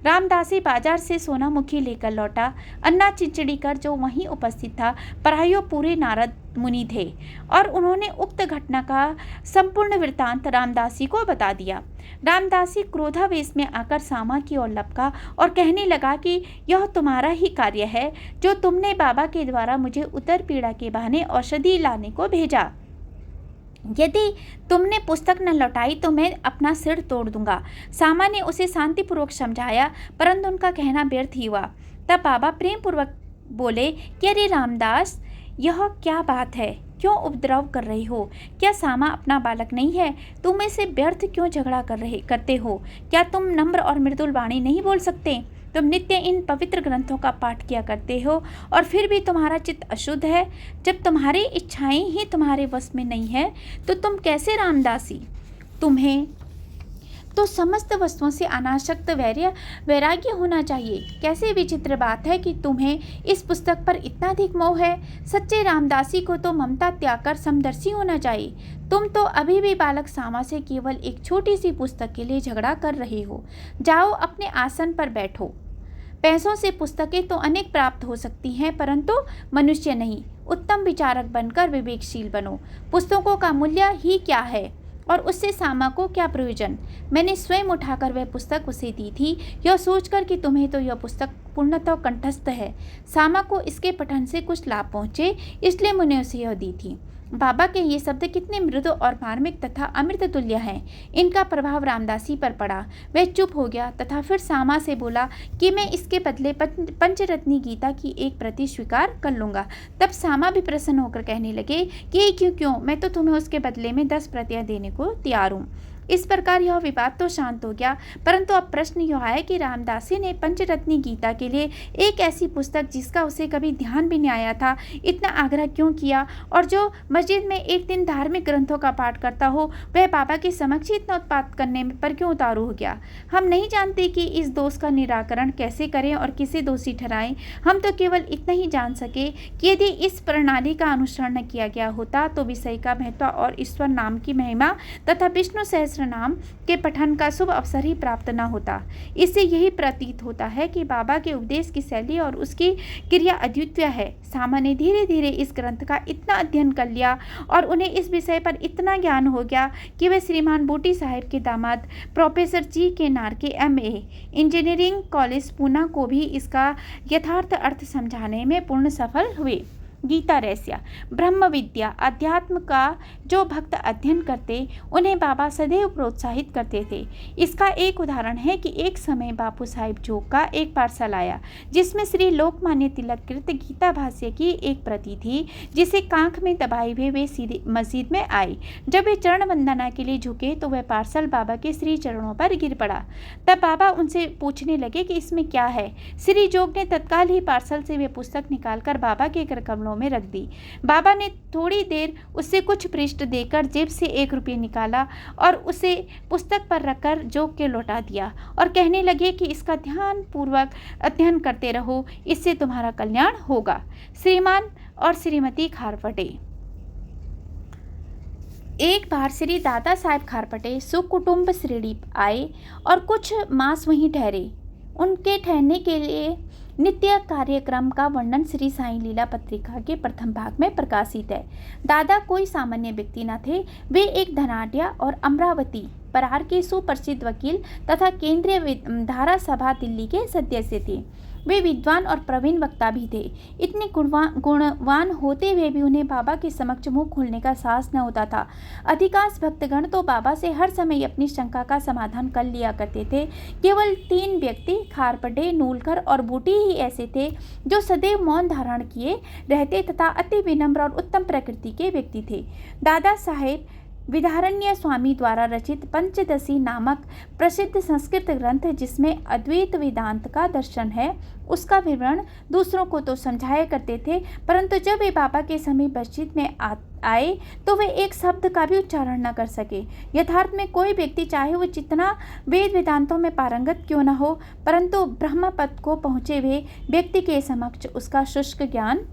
रामदासी बाजार से सोनामुखी लेकर लौटा। अन्ना चिंचड़ीकर जो वहीं उपस्थित था प्रायो पूरे नारद मुनि थे और उन्होंने उक्त घटना का संपूर्ण वृत्तांत रामदासी को बता दिया। रामदासी क्रोधावेश में आकर सामा की ओर लपका और कहने लगा कि यह तुम्हारा ही कार्य है, जो तुमने बाबा के द्वारा मुझे उदर पीड़ा के बहाने औषधि लाने को भेजा। यदि तुमने पुस्तक न लौटाई तो मैं अपना सिर तोड़ दूंगा। सामा ने उसे शांतिपूर्वक समझाया, परंतु उनका कहना व्यर्थ ही हुआ। तब बाबा प्रेम पूर्वक बोले कि अरे रामदास, यह क्या बात है, क्यों उपद्रव कर रही हो? क्या सामा अपना बालक नहीं है? तुम इसे व्यर्थ क्यों झगड़ा करते हो? क्या तुम नम्र और मृदुल वाणी नहीं बोल सकते? तुम नित्य इन पवित्र ग्रंथों का पाठ किया करते हो और फिर भी तुम्हारा चित्त अशुद्ध है। जब तुम्हारी इच्छाएं ही तुम्हारे वश में नहीं है तो तुम कैसे रामदासी? तुम्हें तो समस्त वस्तुओं से अनासक्त वैराग्य होना चाहिए। कैसे विचित्र बात है कि तुम्हें इस पुस्तक पर इतना अधिक मोह है। सच्चे रामदासी को तो ममता त्याग कर समदर्शी होना चाहिए। तुम तो अभी भी बालक सामा से केवल एक छोटी सी पुस्तक के लिए झगड़ा कर रहे हो। जाओ अपने आसन पर बैठो। पैसों से पुस्तकें तो अनेक प्राप्त हो सकती हैं, परंतु मनुष्य नहीं। उत्तम विचारक बनकर विवेकशील बनो। पुस्तकों का मूल्य ही क्या है और उससे सामा को क्या प्रयोजन? मैंने स्वयं उठाकर वह पुस्तक उसे दी थी, यह सोचकर कि तुम्हें तो यह पुस्तक पूर्णतः कंठस्थ है। सामा को इसके पठन से कुछ लाभ पहुँचे, इसलिए मैंने उसे यह दी थी। बाबा के ये शब्द कितने मृदु और मार्मिक तथा अमृत तुल्य हैं। इनका प्रभाव रामदासी पर पड़ा। वह चुप हो गया तथा फिर सामा से बोला कि मैं इसके बदले पंचरत्नी गीता की एक प्रति स्वीकार कर लूँगा। तब सामा भी प्रसन्न होकर कहने लगे कि क्यों, मैं तो तुम्हें उसके बदले में 10 प्रतियां देने को तैयार हूँ। इस प्रकार यह विवाद तो शांत हो गया, परंतु अब प्रश्न यह है कि रामदासी ने पंचरत्नी गीता के लिए एक ऐसी पुस्तक जिसका उसे कभी ध्यान भी नहीं आया था, इतना आग्रह क्यों किया, और जो मस्जिद में एक दिन धार्मिक ग्रंथों का पाठ करता हो वह बाबा के समक्ष इतना उत्पात करने पर क्यों उतारू हो गया। हम नहीं जानते कि इस दोष का निराकरण कैसे करें और किसे दोषी ठहराएं। हम तो केवल इतना ही जान सके कि यदि इस प्रणाली का अनुसरण न किया गया होता तो विषय का महत्व और ईश्वर नाम की महिमा तथा विष्णु सहस्त्र नाम के पठन का शुभ अवसर ही प्राप्त न होता। इससे यही प्रतीत होता है कि बाबा के उपदेश की शैली और उसकी क्रिया अद्वितीय है। सामा ने धीरे धीरे इस ग्रंथ का इतना अध्ययन कर लिया और उन्हें इस विषय पर इतना ज्ञान हो गया कि वे श्रीमान बूटी साहिब के दामाद प्रोफेसर जी के नारके MA इंजीनियरिंग कॉलेज पूना को भी इसका यथार्थ अर्थ समझाने में पूर्ण सफल हुए। गीता रहस्य ब्रह्म विद्या अध्यात्म का जो भक्त अध्ययन करते उन्हें बाबा सदैव प्रोत्साहित करते थे। इसका एक उदाहरण है कि एक समय बापू साहिब जोग का एक पार्सल आया जिसमें श्री लोकमान्य तिलक कृत गीता भाष्य की एक प्रति थी, जिसे कांख में दबाए हुए वे सीधे मस्जिद में आए। जब वे चरण वंदना के लिए झुके तो वह पार्सल बाबा के श्री चरणों पर गिर पड़ा। तब बाबा उनसे पूछने लगे कि इसमें क्या है। श्री जोग ने तत्काल ही पार्सल से वे पुस्तक निकालकर बाबा के कर कमलों में रख दी। बाबा ने थोड़ी देर उससे कुछ पृष्ठ देकर जेब से 1 रुपया निकाला और उसे पुस्तक पर रखकर जोग के लौटा दिया और कहने लगे कि इसका ध्यान पूर्वक अध्ययन करते रहो, इससे तुम्हारा कल्याण होगा। श्रीमान और श्रीमती खारपटे। एक बार श्री दादा साहब खारपटे सुकुटुंब शिरडी आए और कुछ मास वहीं ठहरे। उनके ठहरने के लिए नित्य कार्यक्रम का वर्णन श्री साईं लीला पत्रिका के प्रथम भाग में प्रकाशित है। दादा कोई सामान्य व्यक्ति न थे। वे एक धनाढ्य और अमरावती परार के सुप्रसिद्ध वकील तथा केंद्रीय धारा सभा दिल्ली के सदस्य थे। वे विद्वान और प्रवीण वक्ता भी थे। इतने गुणवान होते हुए भी उन्हें बाबा के समक्ष मुंह खोलने का साहस न होता था। अधिकांश भक्तगण तो बाबा से हर समय अपनी शंका का समाधान कर लिया करते थे। केवल 3 व्यक्ति खारपटे, नूलकर और बूटी ही ऐसे थे जो सदैव मौन धारण किए रहते तथा अति विनम्र और उत्तम प्रकृति के व्यक्ति थे। दादा साहेब विधारण्य स्वामी द्वारा रचित पंचदशी नामक प्रसिद्ध संस्कृत ग्रंथ जिसमें अद्वैत वेदांत का दर्शन है, उसका विवरण दूसरों को तो समझाया करते थे, परंतु जब वे बाबा के समीप मस्जिद में आए तो वे एक शब्द का भी उच्चारण न कर सके। यथार्थ में कोई व्यक्ति चाहे वो जितना वेद वेदांतों में पारंगत क्यों न हो, परंतु ब्रह्म पद को पहुँचे हुए व्यक्ति के समक्ष उसका शुष्क ज्ञान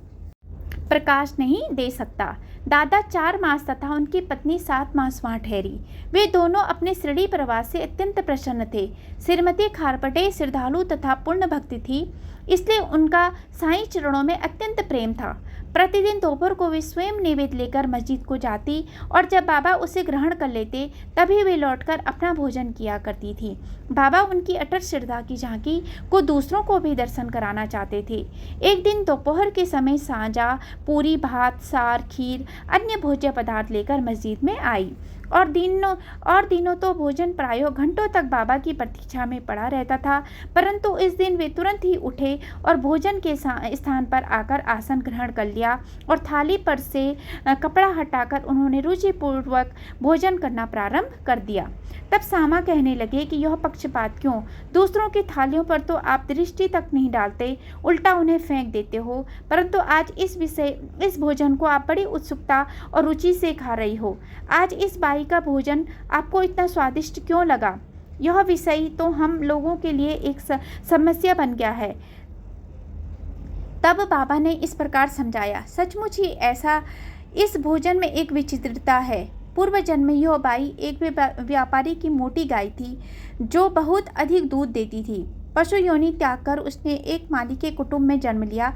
प्रकाश नहीं दे सकता। दादा 4 मास तथा उनकी पत्नी 7 मास वहाँ ठहरी। वे दोनों अपने शिरडी प्रवास से अत्यंत प्रसन्न थे। श्रीमती खारपटे श्रद्धालु तथा पूर्ण भक्ति थी, इसलिए उनका साईं चरणों में अत्यंत प्रेम था। प्रतिदिन दोपहर को वे स्वयं नैवेद्य लेकर मस्जिद को जाती और जब बाबा उसे ग्रहण कर लेते तभी वे लौटकर अपना भोजन किया करती थी। बाबा उनकी अटट श्रद्धा की झांकी को दूसरों को भी दर्शन कराना चाहते थे। एक दिन दोपहर के समय साजा, पूरी, भात, सार, खीर, अन्य भोज्य पदार्थ लेकर मस्जिद में आई और दिनों तो भोजन प्रायः घंटों तक बाबा की प्रतीक्षा में पड़ा रहता था, परंतु इस दिन वे तुरंत ही उठे और भोजन के स्थान पर आकर आसन ग्रहण कर लिया और थाली पर से कपड़ा हटाकर उन्होंने रुचिपूर्वक भोजन करना प्रारंभ कर दिया। तब सामा कहने लगे कि यह पक्षपात क्यों? दूसरों की थालियों पर तो आप दृष्टि तक नहीं डालते, उल्टा उन्हें फेंक देते हो, परंतु आज इस भोजन को आप बड़ी उत्सुकता और रुचि से खा रही हो। आज इस बाई का भोजन आपको इतना स्वादिष्ट क्यों लगा? यह विषय तो हम लोगों के लिए एक समस्या बन गया है। तब बाबा ने इस प्रकार समझाया, सचमुच ही ऐसा इस भोजन में एक विचित्रता है। पूर्व जन्म में यह बाई एक व्यापारी की मोटी गाय थी जो बहुत अधिक दूध देती थी। पशु योनि त्याग कर उसने एक माली के कुटुंब में जन्म लिया।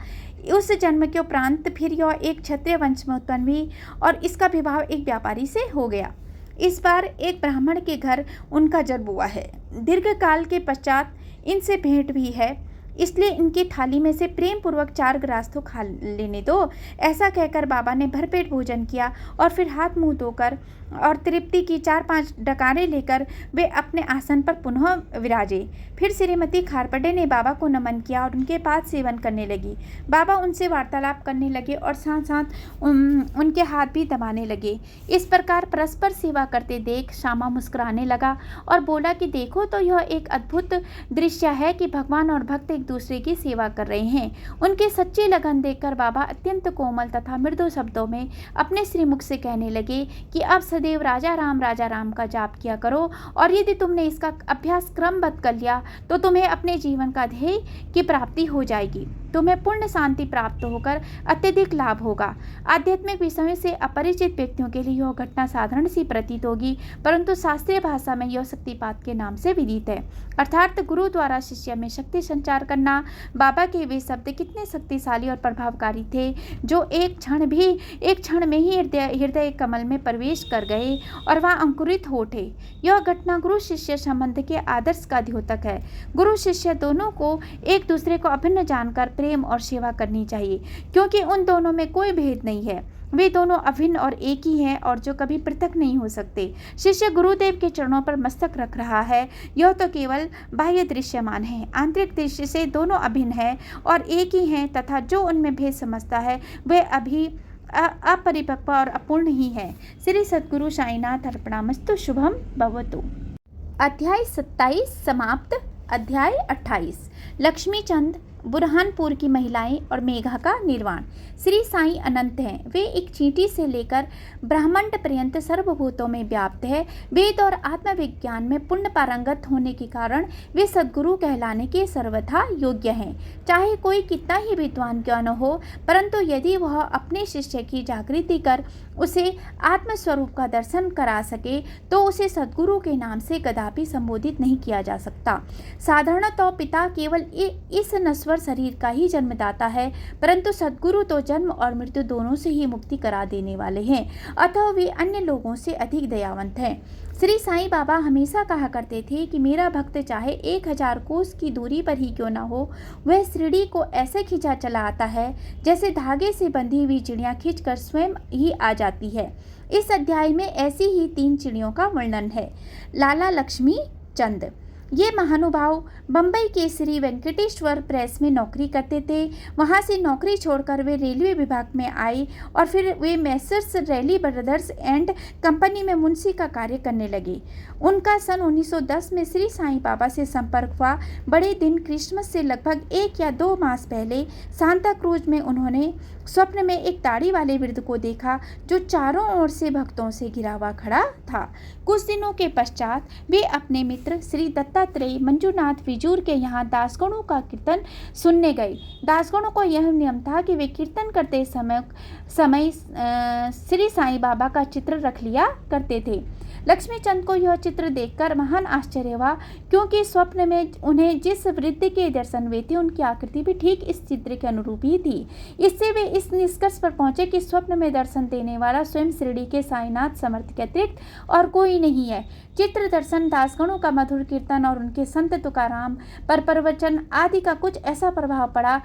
उस जन्म के उपरांत फिर यह एक क्षत्रिय वंश में उत्पन्न हुई और इसका विवाह एक व्यापारी से हो गया। इस बार एक ब्राह्मण के घर उनका जन्म हुआ है। दीर्घ काल के पश्चात इनसे भेंट भी है। इसलिए इनकी थाली में से प्रेम पूर्वक 4 ग्रास तो खा लेने दो। ऐसा कहकर बाबा ने भरपेट भोजन किया और फिर हाथ मुंह धोकर और तृप्ति की 4-5 डकारें लेकर वे अपने आसन पर पुनः विराजे। फिर श्रीमती खारपटे ने बाबा को नमन किया और उनके पास सेवन करने लगी। बाबा उनसे वार्तालाप करने लगे और साथ साथ उनके हाथ भी दबाने लगे। इस प्रकार परस्पर सेवा करते देख श्यामा मुस्कुराने लगा और बोला कि देखो तो यह एक अद्भुत दृश्य है कि भगवान और भक्त एक दूसरे की सेवा कर रहे हैं। उनकी सच्ची लगन देखकर बाबा अत्यंत कोमल तथा मृदु शब्दों में अपने श्रीमुख से कहने लगे कि अब सदैव राजा राम का जाप किया करो, और यदि तुमने इसका अभ्यास क्रमबद्ध कर लिया तो तुम्हें अपने जीवन का ध्येय की प्राप्ति हो जाएगी। तुम्हें पूर्ण शांति प्राप्त होकर अत्यधिक लाभ होगा। आध्यात्मिक विषयों से अपरिचित व्यक्तियों के लिए यह घटना साधारण सी प्रतीत होगी, परंतु शास्त्रीय भाषा में यह शक्तिपात के नाम से विदित है, अर्थात गुरु द्वारा शिष्य में शक्ति संचार करना। बाबा के वे शब्द कितने शक्तिशाली और प्रभावकारी थे, जो एक क्षण में ही हृदय कमल में प्रवेश कर गए और वह अंकुरित हो उठे। यह घटना गुरु शिष्य संबंध के आदर्श का द्योतक है। गुरु शिष्य दोनों को एक दूसरे को अभिन्न जानकर प्रेम और सेवा करनी चाहिए, क्योंकि उन दोनों में कोई भेद नहीं है। वे दोनों अभिन्न और एक ही हैं और जो कभी पृथक नहीं हो सकते। शिष्य गुरुदेव के चरणों पर मस्तक रख रहा है, यह तो केवल बाह्य दृश्यमान है। आंतरिक दृष्टि से दोनों अभिन्न है और एक ही हैं, तथा जो उनमें भेद समझता है वह अभी अपरिपक्व और अपूर्ण ही है। श्री सद्गुरु साईनाथ अर्पणामस्तु। शुभम भवतु। अध्याय 27 समाप्त। अध्याय 28 लक्ष्मीचंद, बुरहानपुर की महिलाएं और मेघा का निर्वाण। श्री साईं अनंत हैं। वे एक चींटी से लेकर ब्रह्मांड पर्यंत सर्वभूतों में व्याप्त है। वेद और आत्मविज्ञान में पूर्ण पारंगत होने के कारण वे सद्गुरु कहलाने के सर्वथा योग्य हैं। चाहे कोई कितना ही विद्वान क्यों न हो, परंतु यदि वह अपने शिष्य की जागृति कर उसे आत्मस्वरूप का दर्शन करा सके तो उसे सद्गुरु के नाम से कदापि संबोधित नहीं किया जा सकता। साधारणतः पिता केवल इस नश्वर शरीर का ही जन्मदाता है, परंतु सद्गुरु तो जन्म और मृत्यु दोनों से ही मुक्ति करा देने वाले हैं, अतः वे अन्य लोगों से अधिक दयावंत हैं। श्री साईं बाबा हमेशा कहा करते थे कि मेरा भक्त चाहे 1000 कोस की दूरी पर ही क्यों न हो, वह सीढ़ी को ऐसे खींचा चला आता है जैसे धागे से बंधी हुई चिड़िया खींचकर स्वयं ही आ जाती है। इस अध्याय में ऐसी ही 3 चिड़ियों का वर्णन है। लाला लक्ष्मी चंद, ये महानुभाव बम्बई के श्री वेंकटेश्वर प्रेस में नौकरी करते थे। वहाँ से नौकरी छोड़कर वे रेलवे विभाग में आए और फिर वे Messrs Ralli Brothers and company में मुंशी का कार्य करने लगे। उनका सन 1910 में श्री साईं बाबा से संपर्क हुआ। बड़े दिन क्रिसमस से लगभग 1 या 2 मास पहले सांता क्रूज में उन्होंने स्वप्न में एक दाढ़ी वाले वृद्ध को देखा जो चारों ओर से भक्तों से घिरा हुआ खड़ा था। कुछ दिनों के पश्चात वे अपने मित्र श्री दत्तात्रेय मंजूनाथ विजूर के यहाँ दासगणों का कीर्तन सुनने गए। दासगणों को यह नियम था कि वे कीर्तन करते समय श्री साईं बाबा का चित्र रख लिया करते थे। लक्ष्मीचंद को यह चित्र देखकर महान आश्चर्य हुआ, क्योंकि स्वप्न में उन्हें जिस वृद्ध के दर्शन हुए थे उनकी आकृति भी ठीक इस चित्र के अनुरूप ही थी। इससे वे इस निष्कर्ष पर पहुंचे कि स्वप्न में दर्शन देने वाला स्वयं शिरडी के साईनाथ समर्थ के अतिरिक्त और कोई नहीं है। चित्र दर्शन, दासगणों का मधुर कीर्तन और उनके संत तुकाराम पर प्रवचन आदि का कुछ ऐसा प्रभाव पड़ा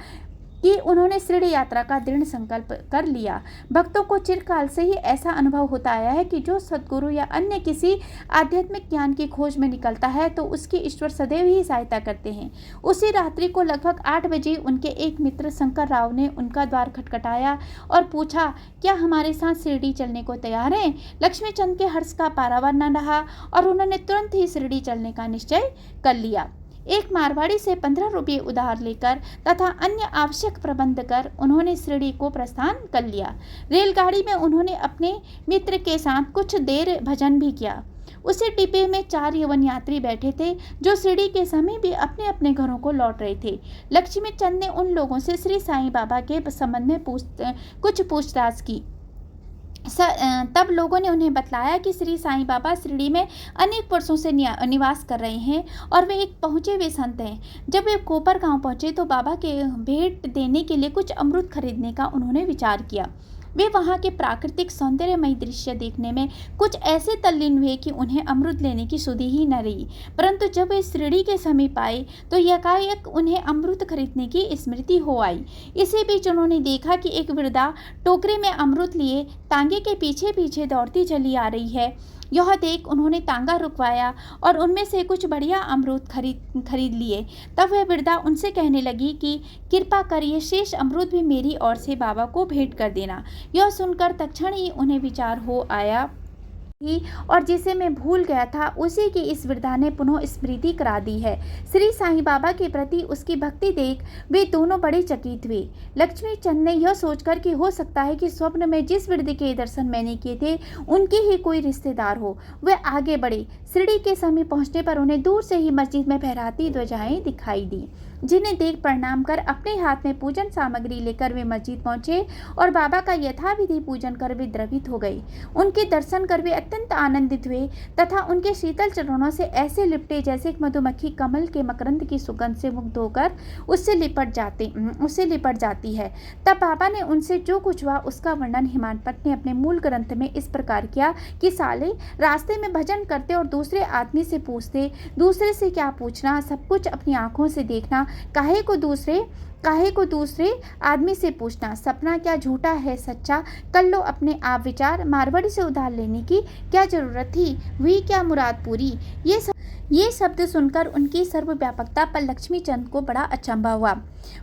कि उन्होंने शिरडी यात्रा का दृढ़ संकल्प कर लिया। भक्तों को चिरकाल से ही ऐसा अनुभव होता आया है कि जो सद्गुरु या अन्य किसी आध्यात्मिक ज्ञान की खोज में निकलता है तो उसकी ईश्वर सदैव ही सहायता करते हैं। उसी रात्रि को लगभग 8 बजे उनके एक मित्र शंकर राव ने उनका द्वार खटखटाया और पूछा, क्या हमारे साथ शिरडी चलने को तैयार हैं? लक्ष्मीचंद के हर्ष का पारावार न रहा और उन्होंने तुरंत ही शिरडी चलने का निश्चय कर लिया। एक मारवाड़ी से 15 रुपये उधार लेकर तथा अन्य आवश्यक प्रबंध कर उन्होंने शिरडी को प्रस्थान कर लिया। रेलगाड़ी में उन्होंने अपने मित्र के साथ कुछ देर भजन भी किया। उसी डिब्बे में 4 यवन यात्री बैठे थे जो शिरडी के समय भी अपने अपने घरों को लौट रहे थे। लक्ष्मीचंद ने उन लोगों से श्री साईं बाबा के संबंध में कुछ पूछताछ की। तब लोगों ने उन्हें बतलाया कि श्री साईं बाबा शिरडी में अनेक वर्षों से निवास कर रहे हैं और वे एक पहुँचे हुए संत हैं। जब वे कोपर गांव पहुँचे तो बाबा के भेंट देने के लिए कुछ अमृत खरीदने का उन्होंने विचार किया। वे वहाँ के प्राकृतिक सौंदर्यमय दृश्य देखने में कुछ ऐसे तल्लीन हुए कि उन्हें अमृत लेने की सुधि ही न रही। परंतु जब वे शिरडी के समीप आए तो एकाएक उन्हें अमृत खरीदने की स्मृति हो आई। इसी बीच उन्होंने देखा कि एक वृद्धा टोकरे में अमृत लिए तांगे के पीछे पीछे दौड़ती चली आ रही है। यह देख उन्होंने तांगा रुकवाया और उनमें से कुछ बढ़िया अमरूद खरीद लिए। तब वह वृद्धा उनसे कहने लगी कि कृपा करिए शेष अमरूद भी मेरी ओर से बाबा को भेंट कर देना। यह सुनकर तत्क्षण ही उन्हें विचार हो आया और जिसे मैं भूल गया था उसी की इस वृद्धा ने पुनः स्मृति करा दी है। श्री साईं बाबा के प्रति उसकी भक्ति देख वे दोनों बड़े चकित हुए। लक्ष्मी चंद ने यह सोचकर कि हो सकता है कि स्वप्न में जिस वृद्ध के दर्शन मैंने किए थे उनके ही कोई रिश्तेदार हो, वे आगे बढ़े। शिरडी के समीप पहुंचने पर उन्हें दूर से ही मस्जिद में फहराती ध्वजाएं दिखाई दी, जिन्हें देख प्रणाम कर अपने हाथ में पूजन सामग्री लेकर वे मस्जिद पहुंचे और बाबा का यथाविधि पूजन कर वे द्रवित हो गए। उनके दर्शन कर वे अत्यंत आनंदित हुए तथा उनके शीतल चरणों से ऐसे लिपटे जैसे मधुमक्खी कमल के मकरंद की सुगंध से मुग्ध होकर उससे लिपट जाती है। तब बाबा ने उनसे जो कुछ हुआ उसका वर्णन हिमानपत ने अपने मूल ग्रंथ में इस प्रकार किया कि साले रास्ते में भजन करते और दूसरे आदमी से पूछते, दूसरे से क्या पूछना, सब कुछ अपनी आंखों से देखना, काहे को दूसरे आदमी से पूछना, सपना क्या झूठा है सच्चा, कर लो अपने आप विचार, मारवाड़ी से उधार लेने की क्या जरूरत थी, हुई क्या मुराद पूरी। ये शब्द सुनकर उनकी सर्वव्यापकता पर लक्ष्मी चंद को बड़ा अचंभा हुआ।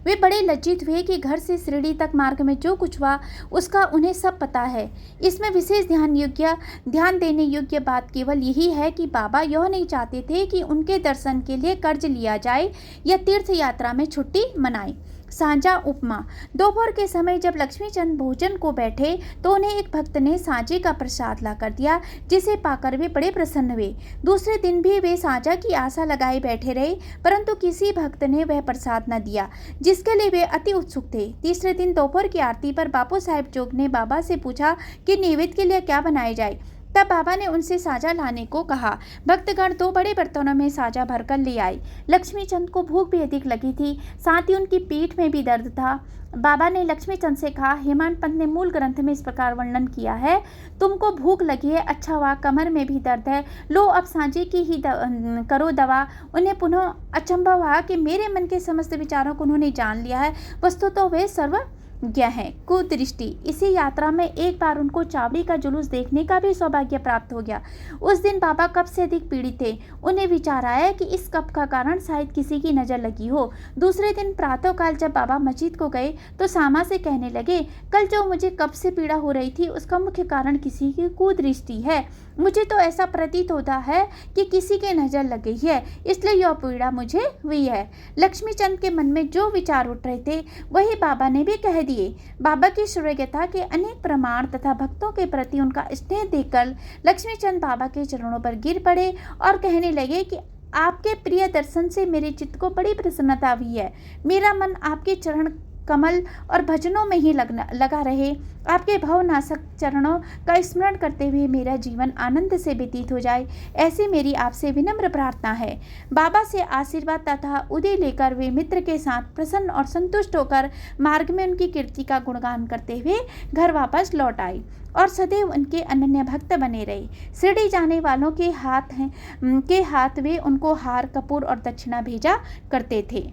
वे बड़े लज्जित हुए कि घर से शिरडी तक मार्ग में जो कुछ हुआ उसका उन्हें सब पता है। इसमें विशेष ध्यान देने योग्य बात केवल यही है कि बाबा यह नहीं चाहते थे कि उनके दर्शन के लिए कर्ज लिया जाए या तीर्थ यात्रा में छुट्टी मनाए। साझा उपमा। दोपहर के समय जब लक्ष्मीचंद भोजन को बैठे तो उन्हें एक भक्त ने साझे का प्रसाद ला कर दिया, जिसे पाकर वे बड़े प्रसन्न हुए। दूसरे दिन भी वे साझा की आशा लगाए बैठे रहे, परंतु किसी भक्त ने वह प्रसाद न दिया, जिसके लिए वे अति उत्सुक थे। तीसरे दिन दोपहर की आरती पर बापू साहेब जोग ने बाबा से पूछा कि नैवेद्य के लिए क्या बनाया जाए। तब बाबा ने उनसे साझा लाने को कहा। भक्तगण 2 बड़े बर्तनों में साझा भरकर ले आए। लक्ष्मीचंद को भूख भी अधिक लगी थी, साथ ही उनकी पीठ में भी दर्द था। बाबा ने लक्ष्मीचंद से कहा, हेमानपंत ने मूल ग्रंथ में इस प्रकार वर्णन किया है, तुमको भूख लगी है, अच्छा हुआ, कमर में भी दर्द है, लो अब साझे की ही करो दवा। उन्हें पुनः अचंभा हुआ कि मेरे मन के समस्त विचारों को उन्होंने जान लिया है, वस्तु तो वे सर्व ज्ञ है। कुदृष्टि। इसी यात्रा में एक बार उनको चावड़ी का जुलूस देखने का भी सौभाग्य प्राप्त हो गया। उस दिन बाबा कफ से अधिक पीड़ित थे। उन्हें विचार आया कि इस कफ का कारण शायद किसी की नजर लगी हो। दूसरे दिन प्रातःकाल जब बाबा मस्जिद को गए तो सामा से कहने लगे, कल जो मुझे कफ से पीड़ा हो रही थी उसका मुख्य कारण किसी की कुदृष्टि है। मुझे तो ऐसा प्रतीत होता है कि किसी की नजर लग गई है, इसलिए यह पीड़ा मुझे हुई है। लक्ष्मीचंद के मन में जो विचार उठ रहे थे वही बाबा ने भी कह दिए। बाबा की सूर्यज्ञता के अनेक प्रमाण तथा भक्तों के प्रति उनका स्नेह देखकर लक्ष्मीचंद बाबा के चरणों पर गिर पड़े और कहने लगे कि आपके प्रिय दर्शन से मेरे चित्त को बड़ी प्रसन्नता हुई है। मेरा मन आपके चरण कमल और भजनों में ही लगा रहे। आपके भवनाशक चरणों का स्मरण करते हुए मेरा जीवन आनंद से व्यतीत हो जाए, ऐसी मेरी आपसे विनम्र प्रार्थना है। बाबा से आशीर्वाद तथा उदय लेकर वे मित्र के साथ प्रसन्न और संतुष्ट होकर मार्ग में उनकी कीर्ति का गुणगान करते हुए घर वापस लौट आए और सदैव उनके अनन्य भक्त बने रहे। शिरडी जाने वालों के हाथ वे उनको हार, कपूर और दक्षिणा भेजा करते थे।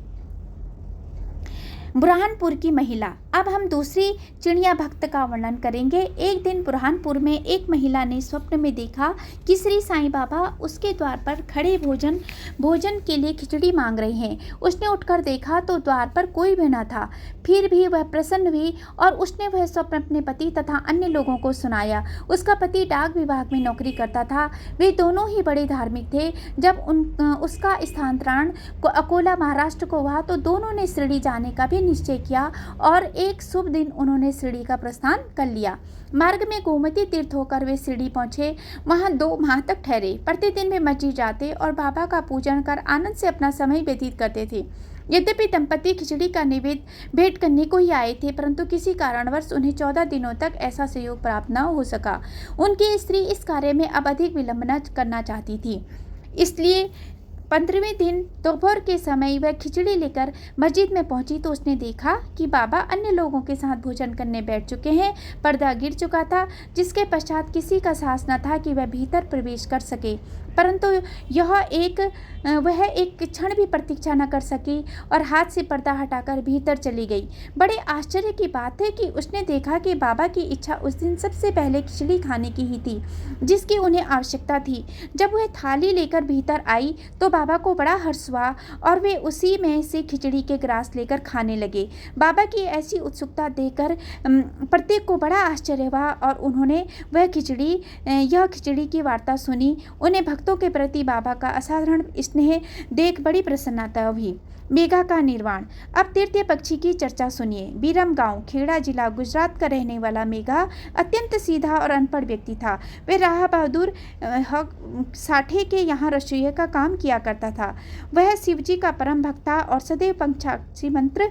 बुरहानपुर की महिला। अब हम दूसरी चिड़िया भक्त का वर्णन करेंगे। एक दिन बुरहानपुर में एक महिला ने स्वप्न में देखा कि श्री साईं बाबा उसके द्वार पर खड़े भोजन के लिए खिचड़ी मांग रहे हैं। उसने उठकर देखा तो द्वार पर कोई भी न था। फिर भी वह प्रसन्न हुई और उसने वह स्वप्न अपने पति तथा अन्य लोगों को सुनाया। उसका पति डाक विभाग में नौकरी करता था। वे दोनों ही बड़े धार्मिक थे। जब उसका स्थानांतरण अकोला महाराष्ट्र को हुआ तो दोनों ने शिरडी जाने का भी निश्चय किया और एक शुभ दिन उन्होंने शिरडी का प्रस्थान कर लिया। मार्ग में गोमती तीर्थ होकर वे शिरडी पहुंचे। वहां 2 माह तक ठहरे। प्रतिदिन वे मस्जिद जाते और बाबा का पूजन कर आनंद से अपना समय व्यतीत करते थे। यद्यपि दंपति खिचड़ी का नैवेद्य भेंट करने को ही आए थे, परंतु किसी कारणवश उन्हें 14 दिनों तक ऐसा सहयोग प्राप्त न हो सका। उनकी स्त्री इस कार्य में अब अधिक विलंब न करना चाहती थी, इसलिए 15वें दिन दोपहर के समय वह खिचड़ी लेकर मस्जिद में पहुंची तो उसने देखा कि बाबा अन्य लोगों के साथ भोजन करने बैठ चुके हैं। पर्दा गिर चुका था, जिसके पश्चात किसी का साहस न था कि वह भीतर प्रवेश कर सके, परंतु वह एक क्षण भी प्रतीक्षा न कर सकी और हाथ से पर्दा हटाकर भीतर चली गई। बड़े आश्चर्य की बात है कि उसने देखा कि बाबा की इच्छा उस दिन सबसे पहले खिचड़ी खाने की ही थी, जिसकी उन्हें आवश्यकता थी। जब वह थाली लेकर भीतर आई तो बाबा को बड़ा हर्ष हुआ और वे उसी में से खिचड़ी के ग्रास लेकर खाने लगे। बाबा की ऐसी उत्सुकता देखकर प्रत्येक को बड़ा आश्चर्य हुआ और उन्होंने यह खिचड़ी की वार्ता सुनी। उन्हें भक्तों के प्रति बाबा का असाधारण स्नेह देख बड़ी प्रसन्नता हुई। मेघा का निर्वाण। अब तृतीय पक्षी की चर्चा सुनिए। बीरम गांव, खेड़ा जिला, गुजरात का रहने वाला मेघा अत्यंत सीधा और अनपढ़ व्यक्ति था। वह राह बहादुर साठे के यहाँ रसोई का काम किया करता था। वह शिवजी का परम भक्त था और सदैव पंचाक्षरी मंत्र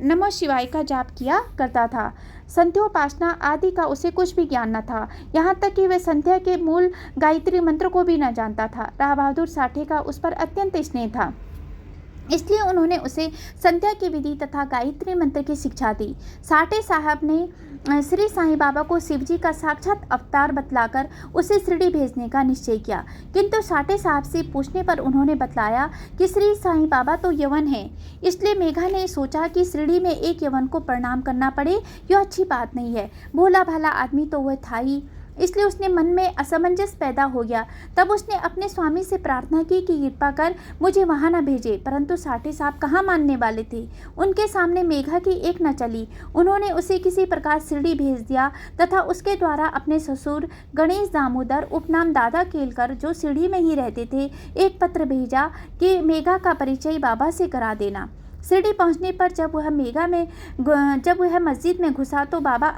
नमः शिवाय का जाप किया करता था। संध्योपासना आदि का उसे कुछ भी ज्ञान न था, यहाँ तक कि वह संध्या के मूल गायत्री मंत्र को भी न जानता था। राह बहादुर साठे का उस पर अत्यंत स्नेह था, इसलिए उन्होंने उसे संध्या की विधि तथा गायत्री मंत्र की शिक्षा दी। साठे साहब ने श्री साईं बाबा को शिवजी का साक्षात अवतार बतलाकर उसे शिरडी भेजने का निश्चय किया, किंतु साठे साहब से पूछने पर उन्होंने बतलाया कि श्री साईं बाबा तो यवन हैं। इसलिए मेघा ने सोचा कि शिरडी में एक यवन को प्रणाम करना पड़े, यह अच्छी बात नहीं है। भोला भाला आदमी तो वह था ही, इसलिए उसने मन में असमंजस पैदा हो गया। तब उसने अपने स्वामी से प्रार्थना की कि कृपा कर मुझे वहाँ न भेजे, परंतु साठे साहब कहाँ मानने वाले थे। उनके सामने मेघा की एक न चली। उन्होंने उसे किसी प्रकार शिरडी भेज दिया तथा उसके द्वारा अपने ससुर गणेश दामोदर उपनाम दादा केलकर, जो शिरडी में ही रहते थे, एक पत्र भेजा कि मेघा का परिचय बाबा से करा देना। शिरडी पहुंचने पर जब वह मस्जिद में घुसा तो बाबा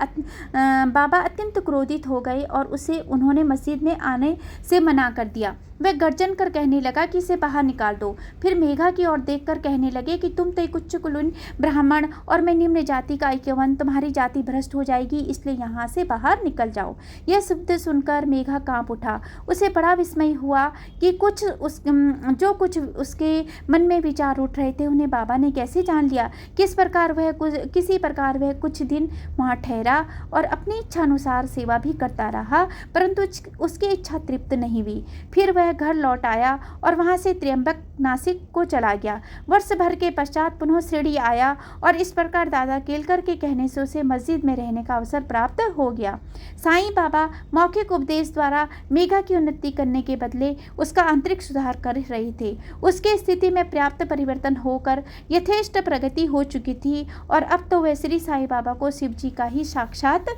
अत्यंत क्रोधित हो गए और उन्होंने मस्जिद में आने से मना कर दिया। वह गर्जन कर कहने लगा कि इसे बाहर निकाल दो। फिर मेघा की ओर देखकर कहने लगे कि तुम तो एक उच्च कुलीन ब्राह्मण और मैं निम्न जाति का यवन, तुम्हारी जाति भ्रष्ट हो जाएगी, इसलिए यहाँ से बाहर निकल जाओ। यह शब्द सुनकर मेघा कांप उठा। उसे बड़ा विस्मय हुआ कि जो कुछ उसके मन में विचार उठ रहे थे उन्हें बाबा ने कैसे जान लिया। किसी प्रकार वह कुछ दिन वहाँ ठहरा और अपनी इच्छा अनुसार सेवा भी करता रहा, परंतु उसकी इच्छा तृप्त नहीं हुई। फिर वह घर लौट आया और वहां से त्र्यंबक नासिक को चला गया। वर्ष भर के पश्चात पुनः शिरडी आया और इस प्रकार दादा केलकर के कहने से उसे मस्जिद में रहने का अवसर प्राप्त हो गया। साईं बाबा मौखिक उपदेश द्वारा मेघा की उन्नति करने के बदले उसका आंतरिक सुधार कर रहे थे। उसकी स्थिति में पर्याप्त परिवर्तन होकर यथेष्ट प्रगति हो चुकी थी और अब तो वह श्री साईं बाबा को शिवजी का ही साक्षात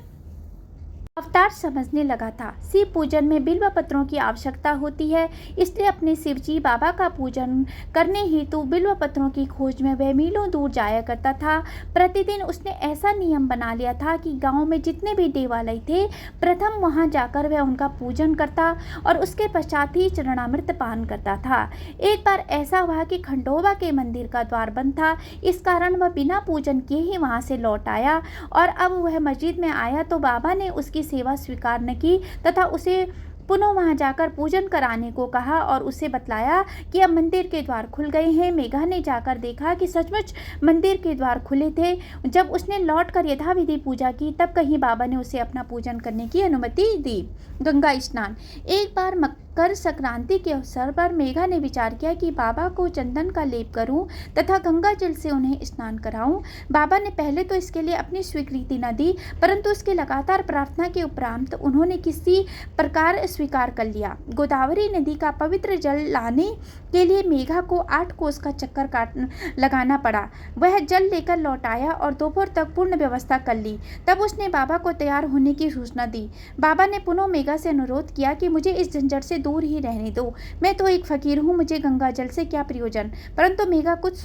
अवतार समझने लगा था। शिव पूजन में बिल्व पत्रों की आवश्यकता होती है, इसलिए अपने शिवजी बाबा का पूजन करने हेतु बिल्व पत्रों की खोज में वह मीलों दूर जाया करता था। प्रतिदिन उसने ऐसा नियम बना लिया था कि गांव में जितने भी देवालय थे, प्रथम वहां जाकर वह उनका पूजन करता और उसके पश्चात ही चरणामृत पान करता था। एक बार ऐसा हुआ कि खंडोबा के मंदिर का द्वार बंद था, इस कारण वह बिना पूजन किए ही वहां से लौट आया और अब वह मस्जिद में आया तो बाबा ने उसकी सेवा स्वीकार न की तथा उसे पुनः वहां जाकर पूजन कराने को कहा और उसे बतलाया कि अब मंदिर के द्वार खुल गए हैं। मेघा ने जाकर देखा कि सचमुच मंदिर के द्वार खुले थे। जब उसने लौटकर यथाविधि पूजा की तब कहीं बाबा ने उसे अपना पूजन करने की अनुमति दी। गंगा स्नान। एक बार मकर संक्रांति के अवसर पर मेघा ने विचार किया कि बाबा को चंदन का लेप करूं तथा गंगा जल से उन्हें स्नान कराऊं। बाबा ने पहले तो इसके लिए अपनी स्वीकृति न दी, परंतु उसके लगातार प्रार्थना के उपरांत उन्होंने किसी प्रकार स्वीकार कर लिया। गोदावरी नदी का पवित्र जल लाने के लिए मेघा को 8 कोस का चक्कर लगाना पड़ा। वह जल लेकर लौट आया और दोपहर तक पूर्ण व्यवस्था कर ली। तब उसने बाबा को तैयार होने की सूचना दी। बाबा ने पुनः मेघा से अनुरोध किया कि मुझे इस झंझट से दूर ही रहने दो, मैं तो एक फकीर हूँ, मुझे गंगा जल से क्या प्रयोजन। परंतु मेघा कुछ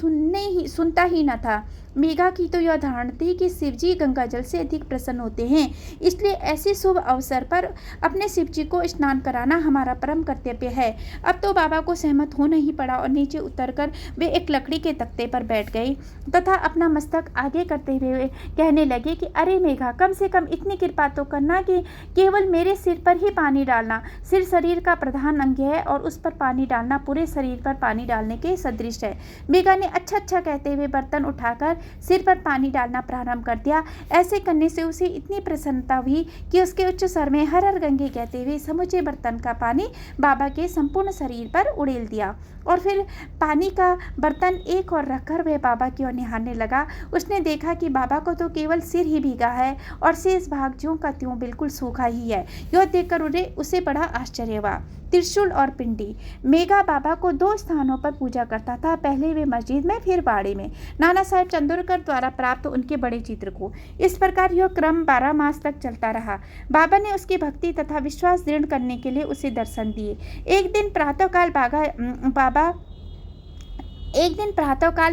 सुनता ही न था। मेघा की तो यह धारणा थी कि शिवजी गंगा जल से अधिक प्रसन्न होते हैं, इसलिए ऐसे शुभ अवसर पर अपने शिवजी को स्नान कराना हमारा परम कर्तव्य है। अब तो बाबा को सहमत होना ही पड़ा और नीचे उतरकर वे एक लकड़ी के तख्ते पर बैठ गए तथा अपना मस्तक आगे करते हुए कहने लगे कि अरे मेघा, कम से कम इतनी कृपा तो करना कि केवल मेरे सिर पर ही पानी डालना। सिर शरीर का प्रधान अंग है और उस पर पानी डालना पूरे शरीर पर पानी डालने के सदृश है। मेघा ने अच्छा अच्छा कहते हुए बर्तन उठाकर सिर पर पानी डालना प्रारंभ कर दिया। ऐसे करने से उसे इतनी प्रसन्नता हुई कि उसके उच्च स्वर में हर हर गंगे कहते हुए समूचे बर्तन का पानी बाबा के संपूर्ण शरीर पर उड़ेल दिया और फिर पानी का बर्तन एक और रखकर वह बाबा की ओर निहारने लगा। उसने देखा कि बाबा को तो केवल सिर ही भीगा है और शेष भाग ज्यों का त्यों बिल्कुल सूखा ही है। यह देखकर उसे बड़ा आश्चर्य हुआ। त्रिशूल और पिंडी। मेघा बाबा को 2 स्थानों पर पूजा करता था, पहले वे मस्जिद में फिर बाड़े में, नाना साहेब चंदोरकर द्वारा प्राप्त उनके बड़े चित्र को। इस प्रकार यह क्रम 12 मास तक चलता रहा। बाबा ने उसकी भक्ति तथा विश्वास दृढ़ करने के लिए उसे दर्शन दिए। एक दिन प्रातःकाल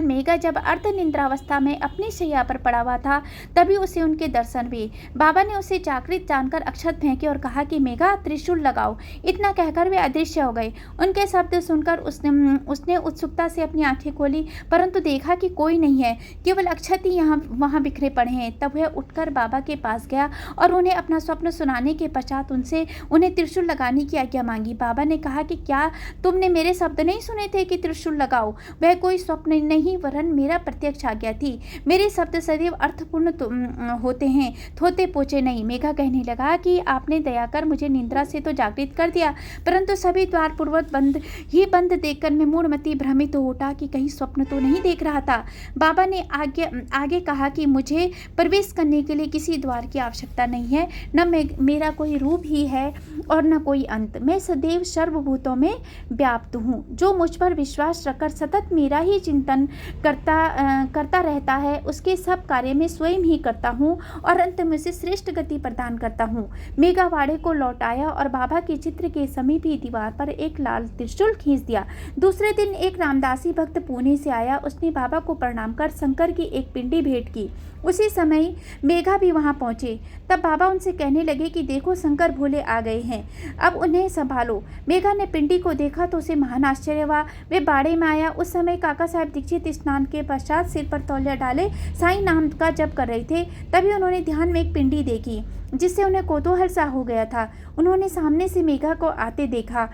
मेघा जब अर्ध निद्रावस्था में अपनी शैया पर पड़ा हुआ था, तभी उसे उनके दर्शन हुए। बाबा ने उसे जागृत जानकर अक्षत फेंके और कहा कि मेघा, त्रिशूल लगाओ। इतना कहकर वे अदृश्य हो गए। उनके शब्द सुनकर उसने उत्सुकता से अपनी आंखें खोली, परंतु देखा कि कोई नहीं है, केवल अक्षत ही वहाँ बिखरे पड़े हैं। तब वह उठकर बाबा के पास गया और उन्हें अपना स्वप्न सुनाने के पश्चात उन्हें त्रिशूल लगाने की आज्ञा मांगी। बाबा ने कहा कि क्या तुमने मेरे शब्द नहीं सुने थे कि त्रिशूल लगाओ? वह कोई स्वप्न नहीं वरन मेरा प्रत्यक्ष आज्ञा थी। मेरे शब्द सदैव अर्थपूर्ण होते हैं, थोते पोचे नहीं। मेघा कहने लगा कि आपने दया कर मुझे निद्रा से तो जागृत कर दिया, परंतु सभी द्वार पूर्वक बंद देखकर मैं मूढ़मती भ्रमित हो उठा कि कहीं स्वप्न तो नहीं देख रहा था। बाबा ने आगे कहा कि मुझे प्रवेश करने के लिए किसी द्वार की आवश्यकता नहीं है, न मेरा कोई रूप ही है और न कोई अंत। मैं सदैव सर्वभूतों में व्याप्त हूँ। जो मुझ पर विश्वास रखकर सतत मेरा ही चिंतन करता रहता है, उसके सब कार्य में स्वयं ही करता हूँ और अंत में उसे श्रेष्ठ गति प्रदान करता हूँ। मेघा वाड़े को लौट आया और बाबा के चित्र के समीप ही दीवार पर एक लाल त्रिशूल खींच दिया। दूसरे दिन एक रामदासी भक्त पुणे से आया। उसने बाबा को प्रणाम कर शंकर की एक पिंडी भेंट की। उसी समय मेघा भी वहां पहुंचे। तब बाबा उनसे कहने लगे कि देखो, शंकर भोले आ गए हैं, अब उन्हें संभालो। मेघा ने पिंडी को देखा तो उसे महान आश्चर्य हुआ। वे बाड़े में आया। उस समय काका साहब दीक्षित स्नान के पश्चात सिर पर तौलिया डाले साईं नाम का जप कर रहे थे। तभी उन्होंने ध्यान में एक पिंडी देखी जिससे उन्हें कौतूहल सा हो गया था। उन्होंने सामने से मेघा को आते देखा।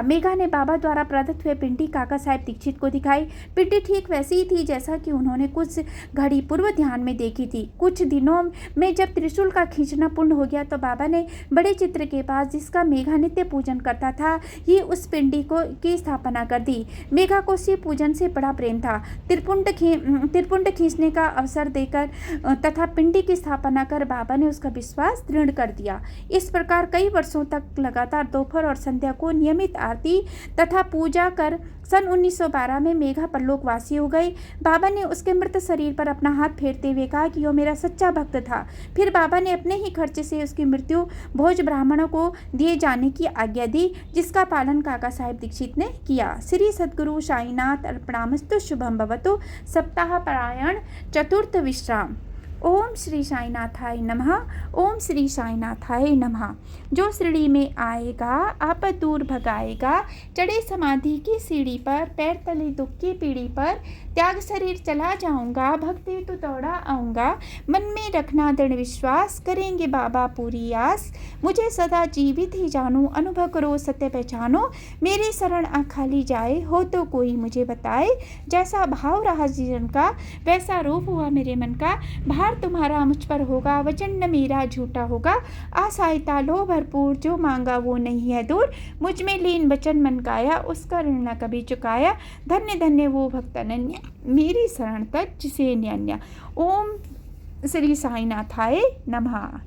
मेघा ने बाबा द्वारा प्रदत्त हुए पिंडी काका साहब दीक्षित को दिखाई। पिंडी ठीक वैसी ही थी जैसा कि उन्होंने कुछ घड़ी पूर्व ध्यान में देखी थी। कुछ दिनों में जब त्रिशूल का खींचना पूर्ण हो गया तो बाबा ने बड़े चित्र के पास, जिसका मेघा नित्य पूजन करता था, ही उस पिंडी की स्थापना कर दी। मेघा को शिव पूजन से बड़ा प्रेम था। त्रिपुंड खींचने का अवसर देकर तथा पिंडी की स्थापना कर बाबा ने उसका विश्वास दृढ़ कर दिया। इस प्रकार कई वर्षों तक लगातार दोपहर और संध्या को नियमित आरती तथा पूजा कर सन 1912 में मेघा परलोकवासी हो गई। बाबा ने उसके मृत शरीर पर अपना हाथ फेरते हुए कहा कि वह मेरा सच्चा भक्त था। फिर बाबा ने अपने ही खर्च से उसकी मृत्यु भोज ब्राह्मणों को दिए जाने की आज्ञा दी, जिसका पालन काका साहेब दीक्षित ने किया। श्री सद्गुरु साईनाथ अर्पणामस्तु। शुभम भवतु। सप्ताह परायण चतुर्थ विश्राम। ओम श्री साईनाथाय नमः। ओम श्री साईनाथाय नमः। जो श्रेणी में आएगा आप दूर भगाएगा, चढ़े समाधि की सीढ़ी पर, पैर तले दुख की पीढ़ी पर, त्याग शरीर चला जाऊंगा, भक्ति तो दौड़ा आऊंगा, मन में रखना दृढ़ विश्वास, करेंगे बाबा पूरी आस, मुझे सदा जीवित ही जानो, अनुभव करो सत्य पहचानो, मेरी शरण आँख खाली जाए, हो तो कोई मुझे बताए, जैसा भाव रहा जीवन का वैसा रूप हुआ मेरे मन का, भार तुम्हारा मुझ पर होगा, वचन न मेरा झूठा होगा, आशायता लो भरपूर, जो मांगा वो नहीं है दूर, मुझ में लीन वचन मन काया, उसका ऋण न कभी चुकाया, धन्य धन्य वो भक्त अनन्य, मेरी शरण तक जिसे न्यान्या। ओम श्री साईनाथाय नमः।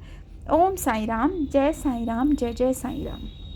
ओम साई राम, जय साई राम, जय जय साई राम।